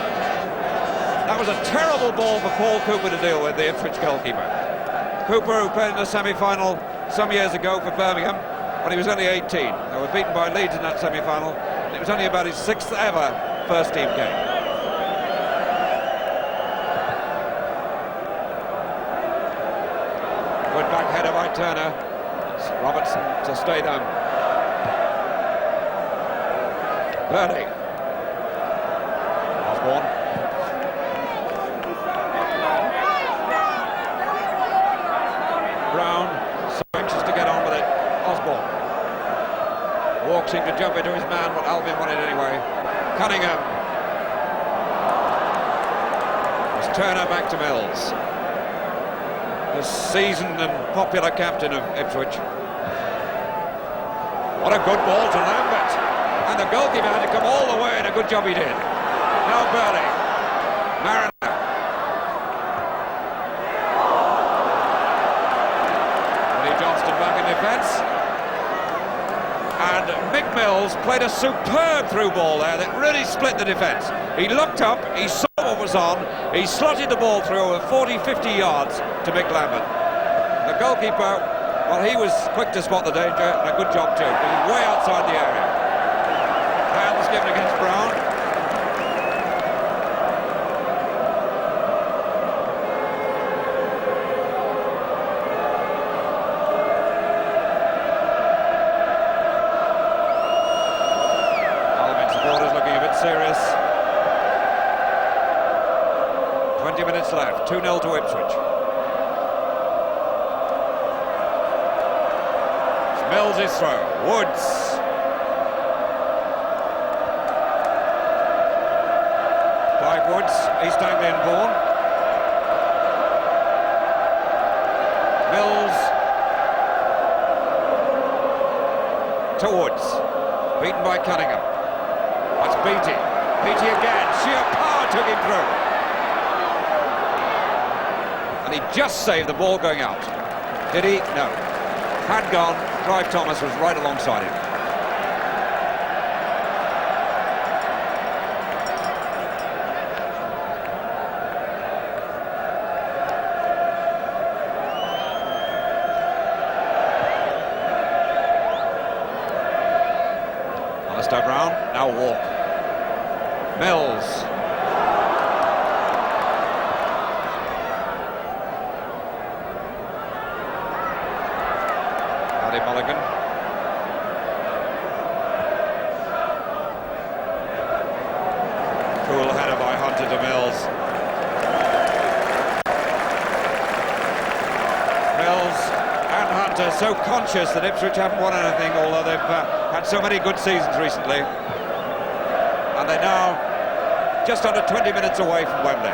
That was a terrible ball for Paul Cooper to deal with, the Ipswich goalkeeper. Cooper, who played in the semi-final some years ago for Birmingham when he was only 18. They were beaten by Leeds in that semi-final. It was only about his 6th ever first-team game. Good back header by Turner. It's Robertson to Statham. Birdie. Osborne. Brown, so anxious to get on with it. Osborne. Walk seemed to jump into his man, but Albion won it anyway. Cunningham. It's Turner back to Mills. The seasoned and popular captain of Ipswich. What a good ball to Lambert. And the goalkeeper had to come all the way, and a good job he did. Now Burley. Mariner. Johnston back in defence, and Mick Mills played a superb through ball there that really split the defence. He looked up, he saw what was on, he slotted the ball through over 40-50 yards to Mick Lambert. The goalkeeper, well, he was quick to spot the danger, and a good job too, because he's way outside the area. Hands given against Brown. Serious. 20 minutes left. 2-0 to Ipswich. It's Mills' throw. Woods. Clive Woods, East Anglian born. Mills to Woods. Beaten by Cunningham. That's Beattie. Beattie again. Sheer power took him through. and he just saved the ball going out. Did he? No. Had gone, Clive Thomas was right alongside him. Brom, now Walk. Mills. Paddy Mulligan. Cool header by Hunter to Mills. Mills and Hunter so conscious that Ipswich haven't won anything, although they've had so many good seasons recently, and they're now just under 20 minutes away from Wembley.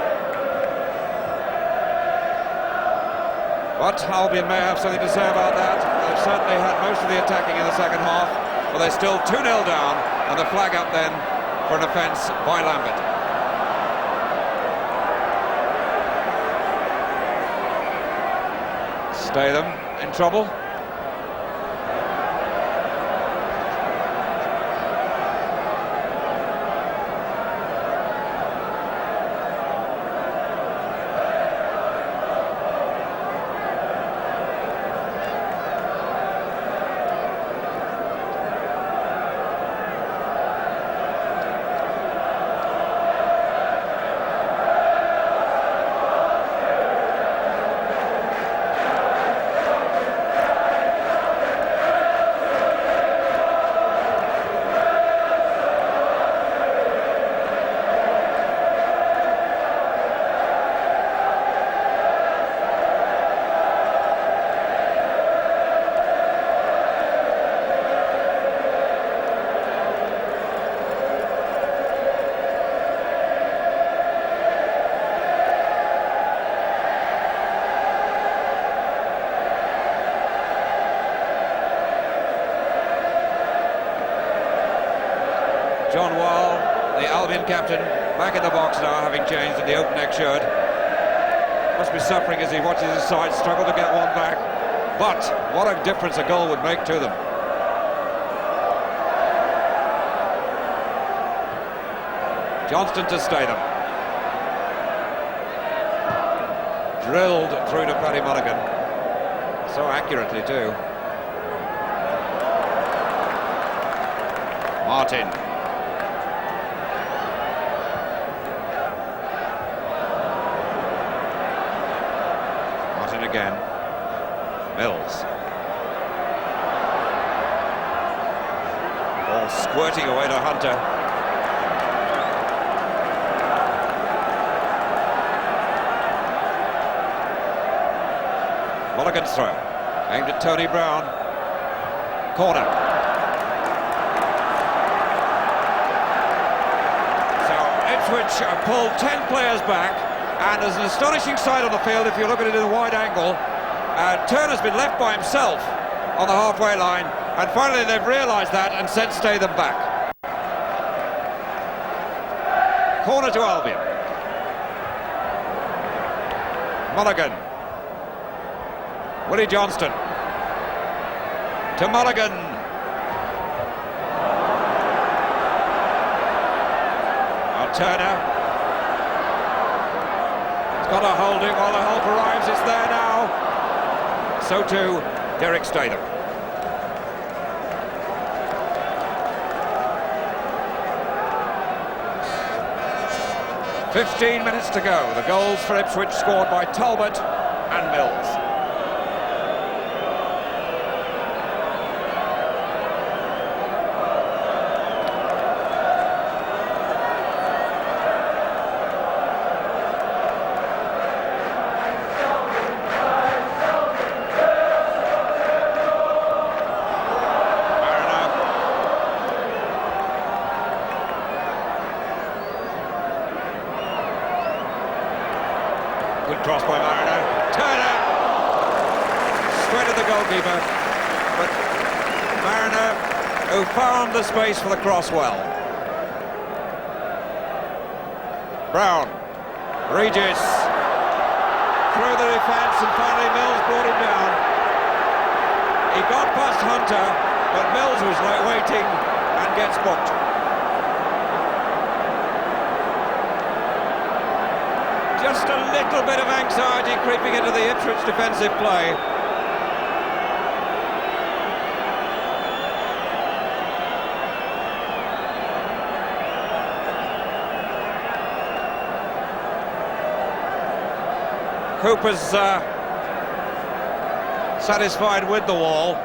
But Albion may have something to say about that. They've certainly had most of the attacking in the second half, but they're still 2-0 down, and the flag up then for an offence by Lambert. Statham in trouble. John Wall, the Albion captain, back in the box now, having changed in the open neck shirt. Must be suffering as he watches his side struggle to get one back. But what a difference a goal would make to them. Johnston to Statham. Drilled through to Paddy Mulligan. So accurately too. Martin. Martin again. Mills. Ball squirting away to Hunter. Mulligan's throw, aimed at Tony Brown. Corner. So Ipswich have pulled 10 players back, and there's an astonishing sight on the field if you look at it in a wide angle. Turner's been left by himself on the halfway line, and finally they've realised that and sent Statham back. Corner to Albion. Mulligan. Willie Johnston to Mulligan. Now Turner. It's got a holding while the help arrives. It's there now. So too Derek Statham. "15 minutes to go. The goals for Ipswich scored by Talbot and Mills. Good cross by Mariner. Turner! Straight at the goalkeeper. But Mariner, who found the space for the cross well. Brown. Regis. through the defence, and finally Mills brought him down. He got past Hunter, but Mills was like waiting and gets booked. Just a little bit of anxiety creeping into the Ipswich defensive play. Cooper's satisfied with the wall.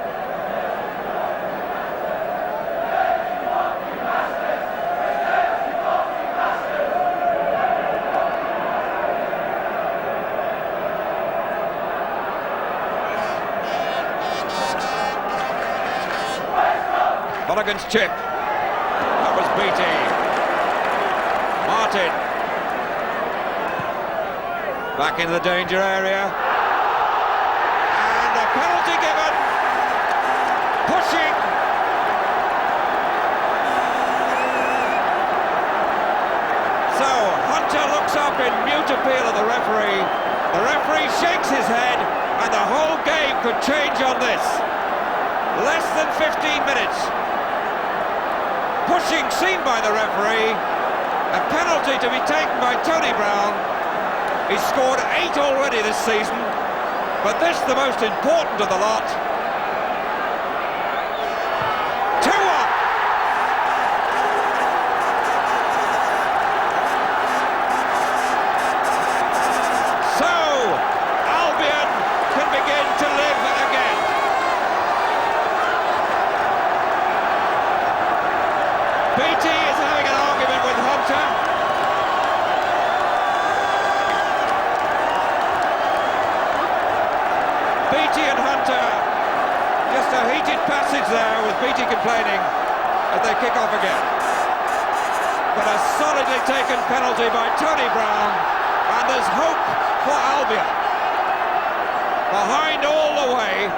Mulligan's chip. That was Beattie. Martin. Back in the danger area. And a penalty given. Pushing. So Hunter looks up in mute appeal at the referee. The referee shakes his head, and the whole game could change on this. Less than 15 minutes. Pushing seen by the referee. A penalty to be taken by Tony Brown. He's scored 8 already this season, but this the most important of the lot. 2-1. So, Albion can begin to live again. Beattie is having an argument with Hunter. Beattie and Hunter, just a heated passage there with Beattie complaining as they kick off again. But a solidly taken penalty by Tony Brown, and there's hope for Albion. Behind all the way,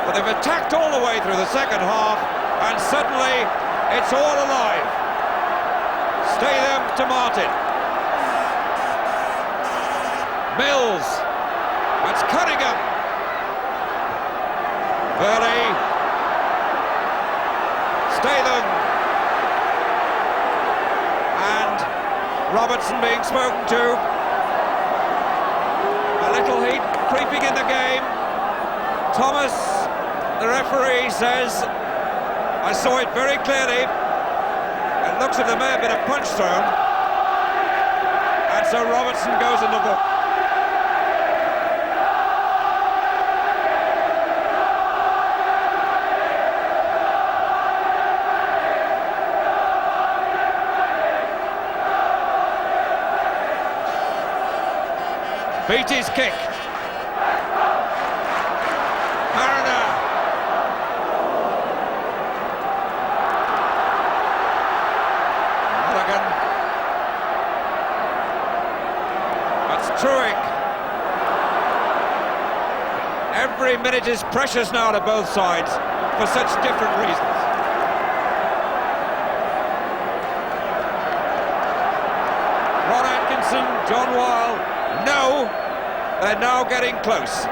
but they've attacked all the way through the second half, and suddenly it's all alive. Stay them to Martin. Mills, that's Cunningham. Burley, Statham, and Robertson being spoken to. A little heat creeping in the game. Thomas, the referee, says, I saw it very clearly. It looks as if there may have been a punch thrown. And so Robertson goes in the book. Beattie's kick. Mariner. Mulligan. That's Truick. Every minute is precious now to both sides for such different reasons. Ron Atkinson, John Weil. No, they're now getting close.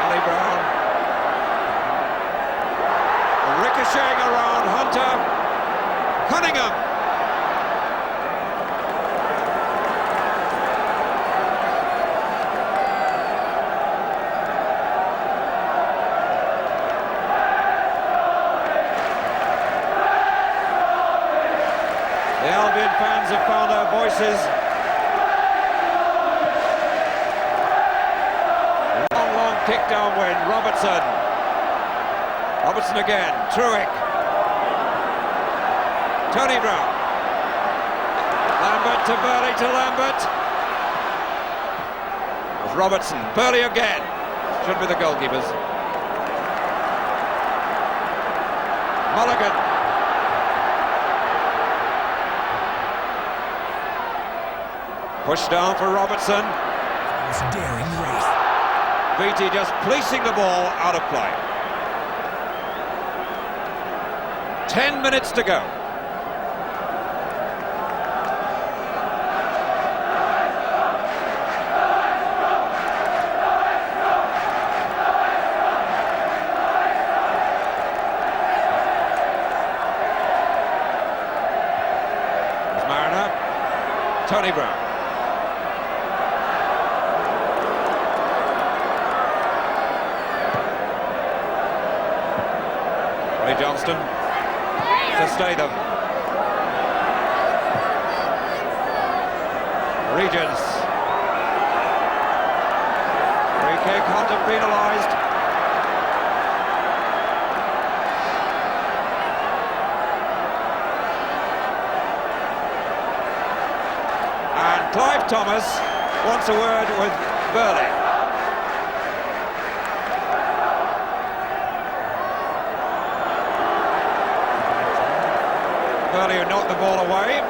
Ali Brown. Ricocheting around Hunter. Cunningham. The Albion fans have found their voices. Long kick downwind. Robertson. Robertson again. Truick. Tony Brown. Lambert to Burley to Lambert. There's Robertson. Burley again. Should be the goalkeepers. Mulligan. Push down for Robertson. It's daring race. Beattie just policing the ball out of play. 10 minutes to go. There's Mariner. Tony Brom. Ray Johnston to stay them. Regis. Free kick, Hunter penalised. And Clive Thomas wants a word with Burley. Burley who knocked the ball away.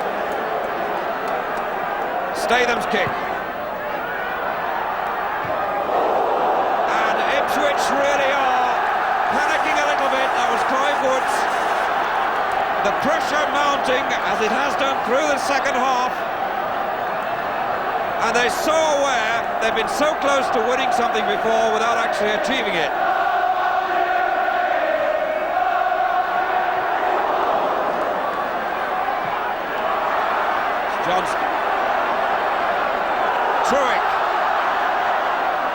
Statham's kick. And Ipswich really are panicking a little bit. That was Clive Woods. The pressure mounting as it has done through the second half. And they're so aware they've been so close to winning something before without actually achieving it. Johnson. Truick.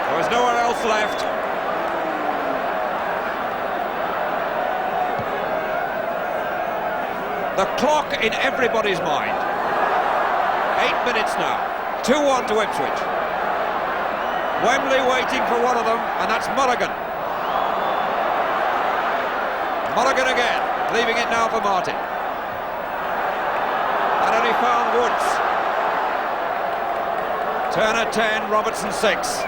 There was nowhere else left. The clock in everybody's mind. 8 minutes now. 2-1 to Ipswich. Wembley waiting for one of them, and that's Mulligan. Mulligan again, leaving it now for Martin. And only found Woods. Turner 10, Robertson 6.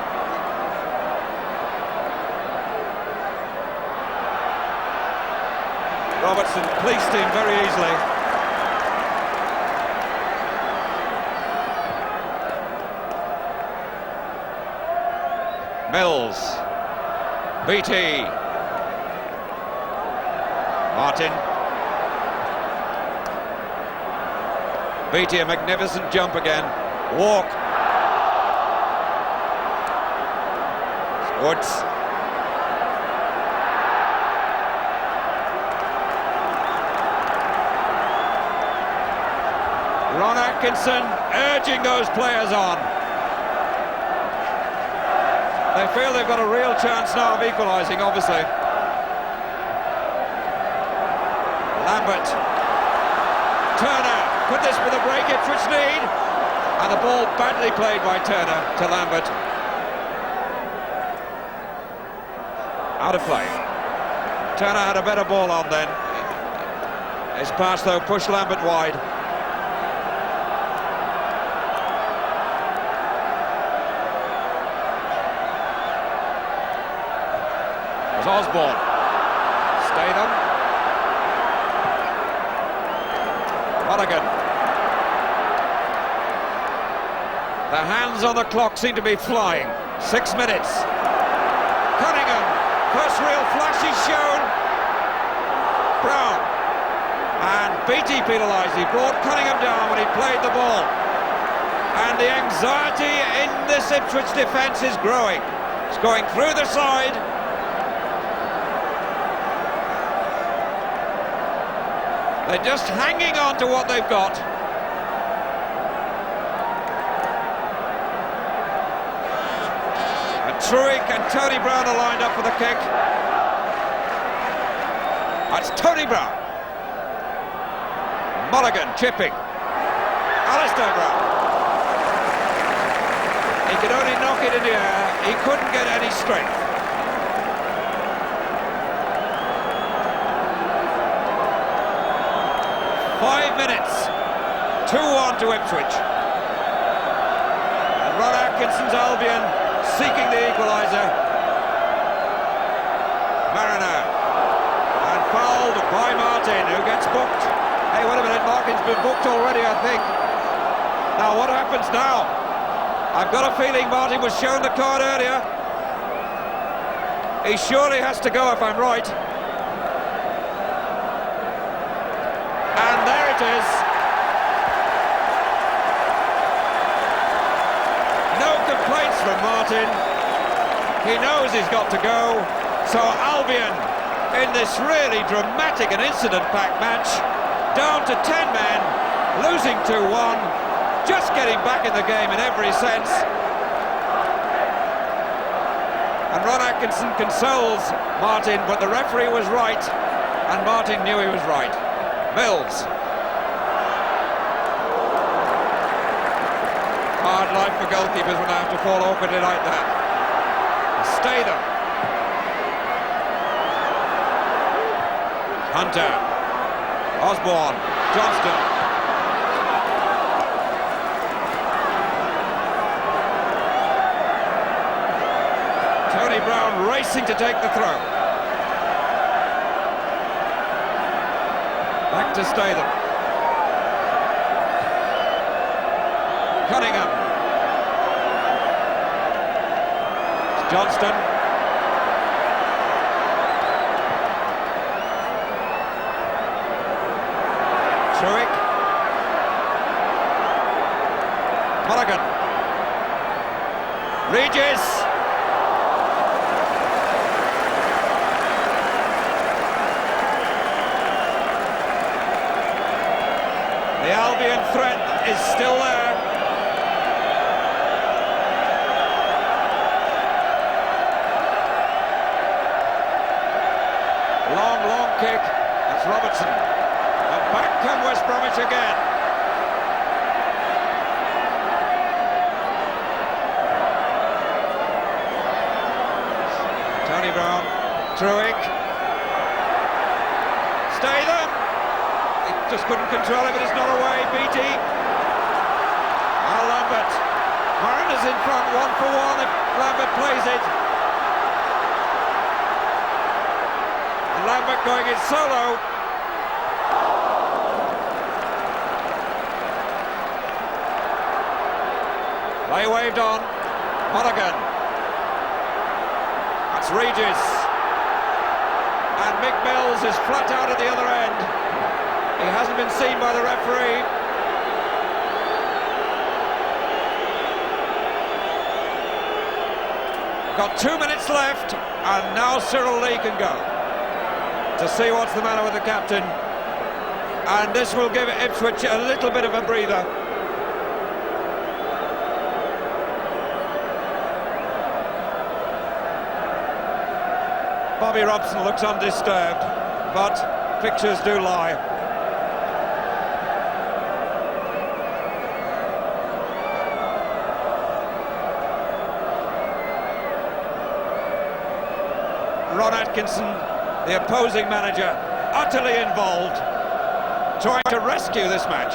Robertson fleeced him very easily. Mills. BT. Martin. BT, a magnificent jump again. Walk. Woods. Ron Atkinson urging those players on. They feel they've got a real chance now of equalising, obviously. Lambert. Turner. Could this be the break Ipswich need? And the ball badly played by Turner to Lambert. Out of play. Turner had a better ball on then. His pass, though, pushed Lambert wide. It was Osborne. Statham. Mulligan. The hands on the clock seem to be flying. 6 minutes. Cunningham. First real flash is shown. Brom. And BT penalised. He brought Cunningham down when he played the ball. And the anxiety in this Ipswich defence is growing. It's going through the side. They're just hanging on to what they've got. And Truick and Tony Brown are lined up for the kick. That's Tony Brown. Mulligan chipping. Alistair Brown. He could only knock it in the air. He couldn't get any strength. Five minutes, 2-1 to Ipswich. And Ron Atkinson's Albion seeking the equaliser. Mariner. And fouled by Martin, who gets booked. Hey, wait a minute, Martin's been booked already, I think. Now, what happens now? I've got a feeling Martin was shown the card earlier. He surely has to go if I'm right. it is. No complaints from Martin. He knows he's got to go. So Albion, in this really dramatic and incident-packed match, down to 10 men, losing 2-1, just getting back in the game in every sense. And Ron Atkinson consoles Martin, but the referee was right, and Martin knew he was right. Mills. Hard life for goalkeepers when they have to fall awkwardly like that. Stay them. Hunter. Osborne. Johnston. Tony Brown racing to take the throw. Back to Statham. Cunningham. It's Johnston. Truick. Mulligan. Regis. The Albion threat is still there. Long kick. That's Robertson. And back come West Bromwich again. Tony Brown. Truick. Stay there. Just couldn't control it, but it's not away. Beattie. Now Lambert. Mariners in front, 1-for-1 if Lambert plays it. And Lambert going in solo. Play waved on. Mulligan. That's Regis. And Mick Mills is flat out at the other end. He hasn't been seen by the referee. Got 2 minutes left, and now Cyril Lee can go to see what's the matter with the captain. And this will give Ipswich a little bit of a breather. Bobby Robson looks undisturbed, but pictures do lie. Ron Atkinson, the opposing manager, utterly involved, trying to rescue this match.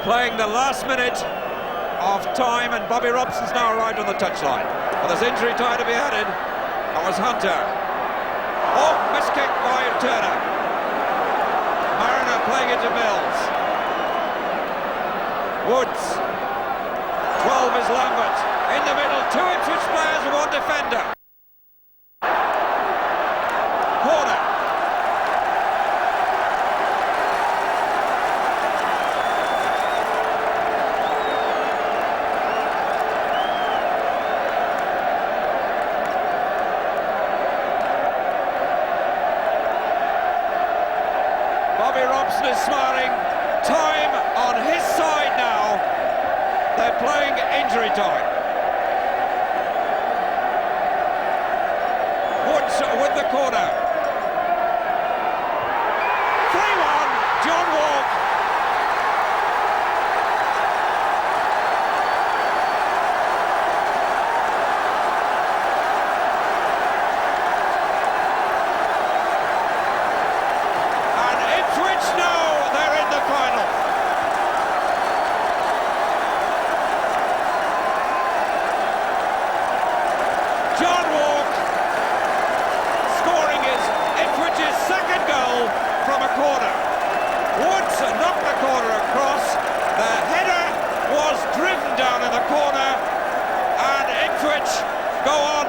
Playing the last minute of time, and Bobby Robson's now arrived on the touchline. Well, there's injury time to be added. That was Hunter. Oh, miskick by Turner. Mariner playing it to Mills. Woods. 12 is Lambert. In the middle, 2 Ipswich players and 1 defender. Corner. Bobby Robson is smiling. Time on his side now. They're playing injury time. Woods with the corner. 3-1, John Walk. John Walk scoring his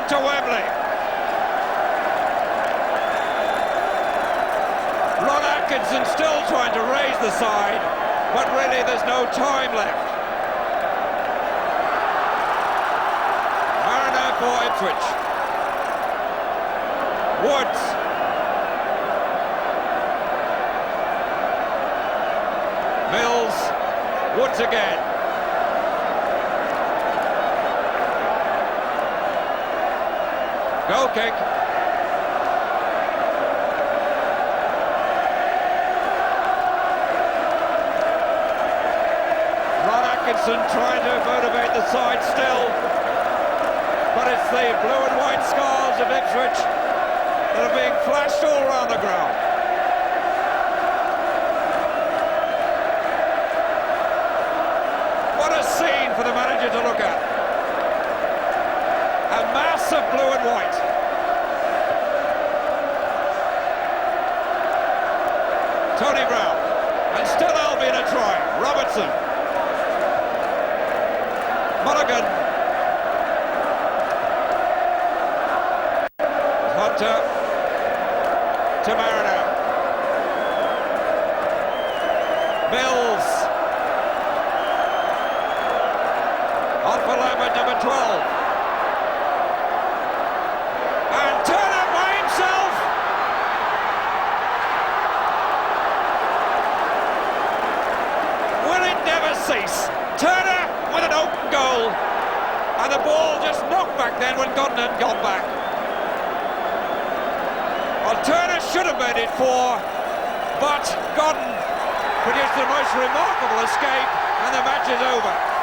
to Wembley. Ron Atkinson still trying to raise the side, but really there's no time left. Mariner for Ipswich. Woods. Mills. Woods again. Goal kick. Ron Atkinson trying to motivate the side still. But it's the blue and white scarves of Ipswich that are being flashed all around the ground. What a scene for the manager to look at. A mass of blue and white. Tony Brown. And still Albion are trying. Robertson. Mulligan. Hunter. To Mariner. Mills. On for Lambert, number 12. And Turner by himself. Will it never cease? Turner with an open goal. And the ball just knocked back then when Godden had gone back. Well, Turner should have made it 4, but Godden produced the most remarkable escape, and the match is over.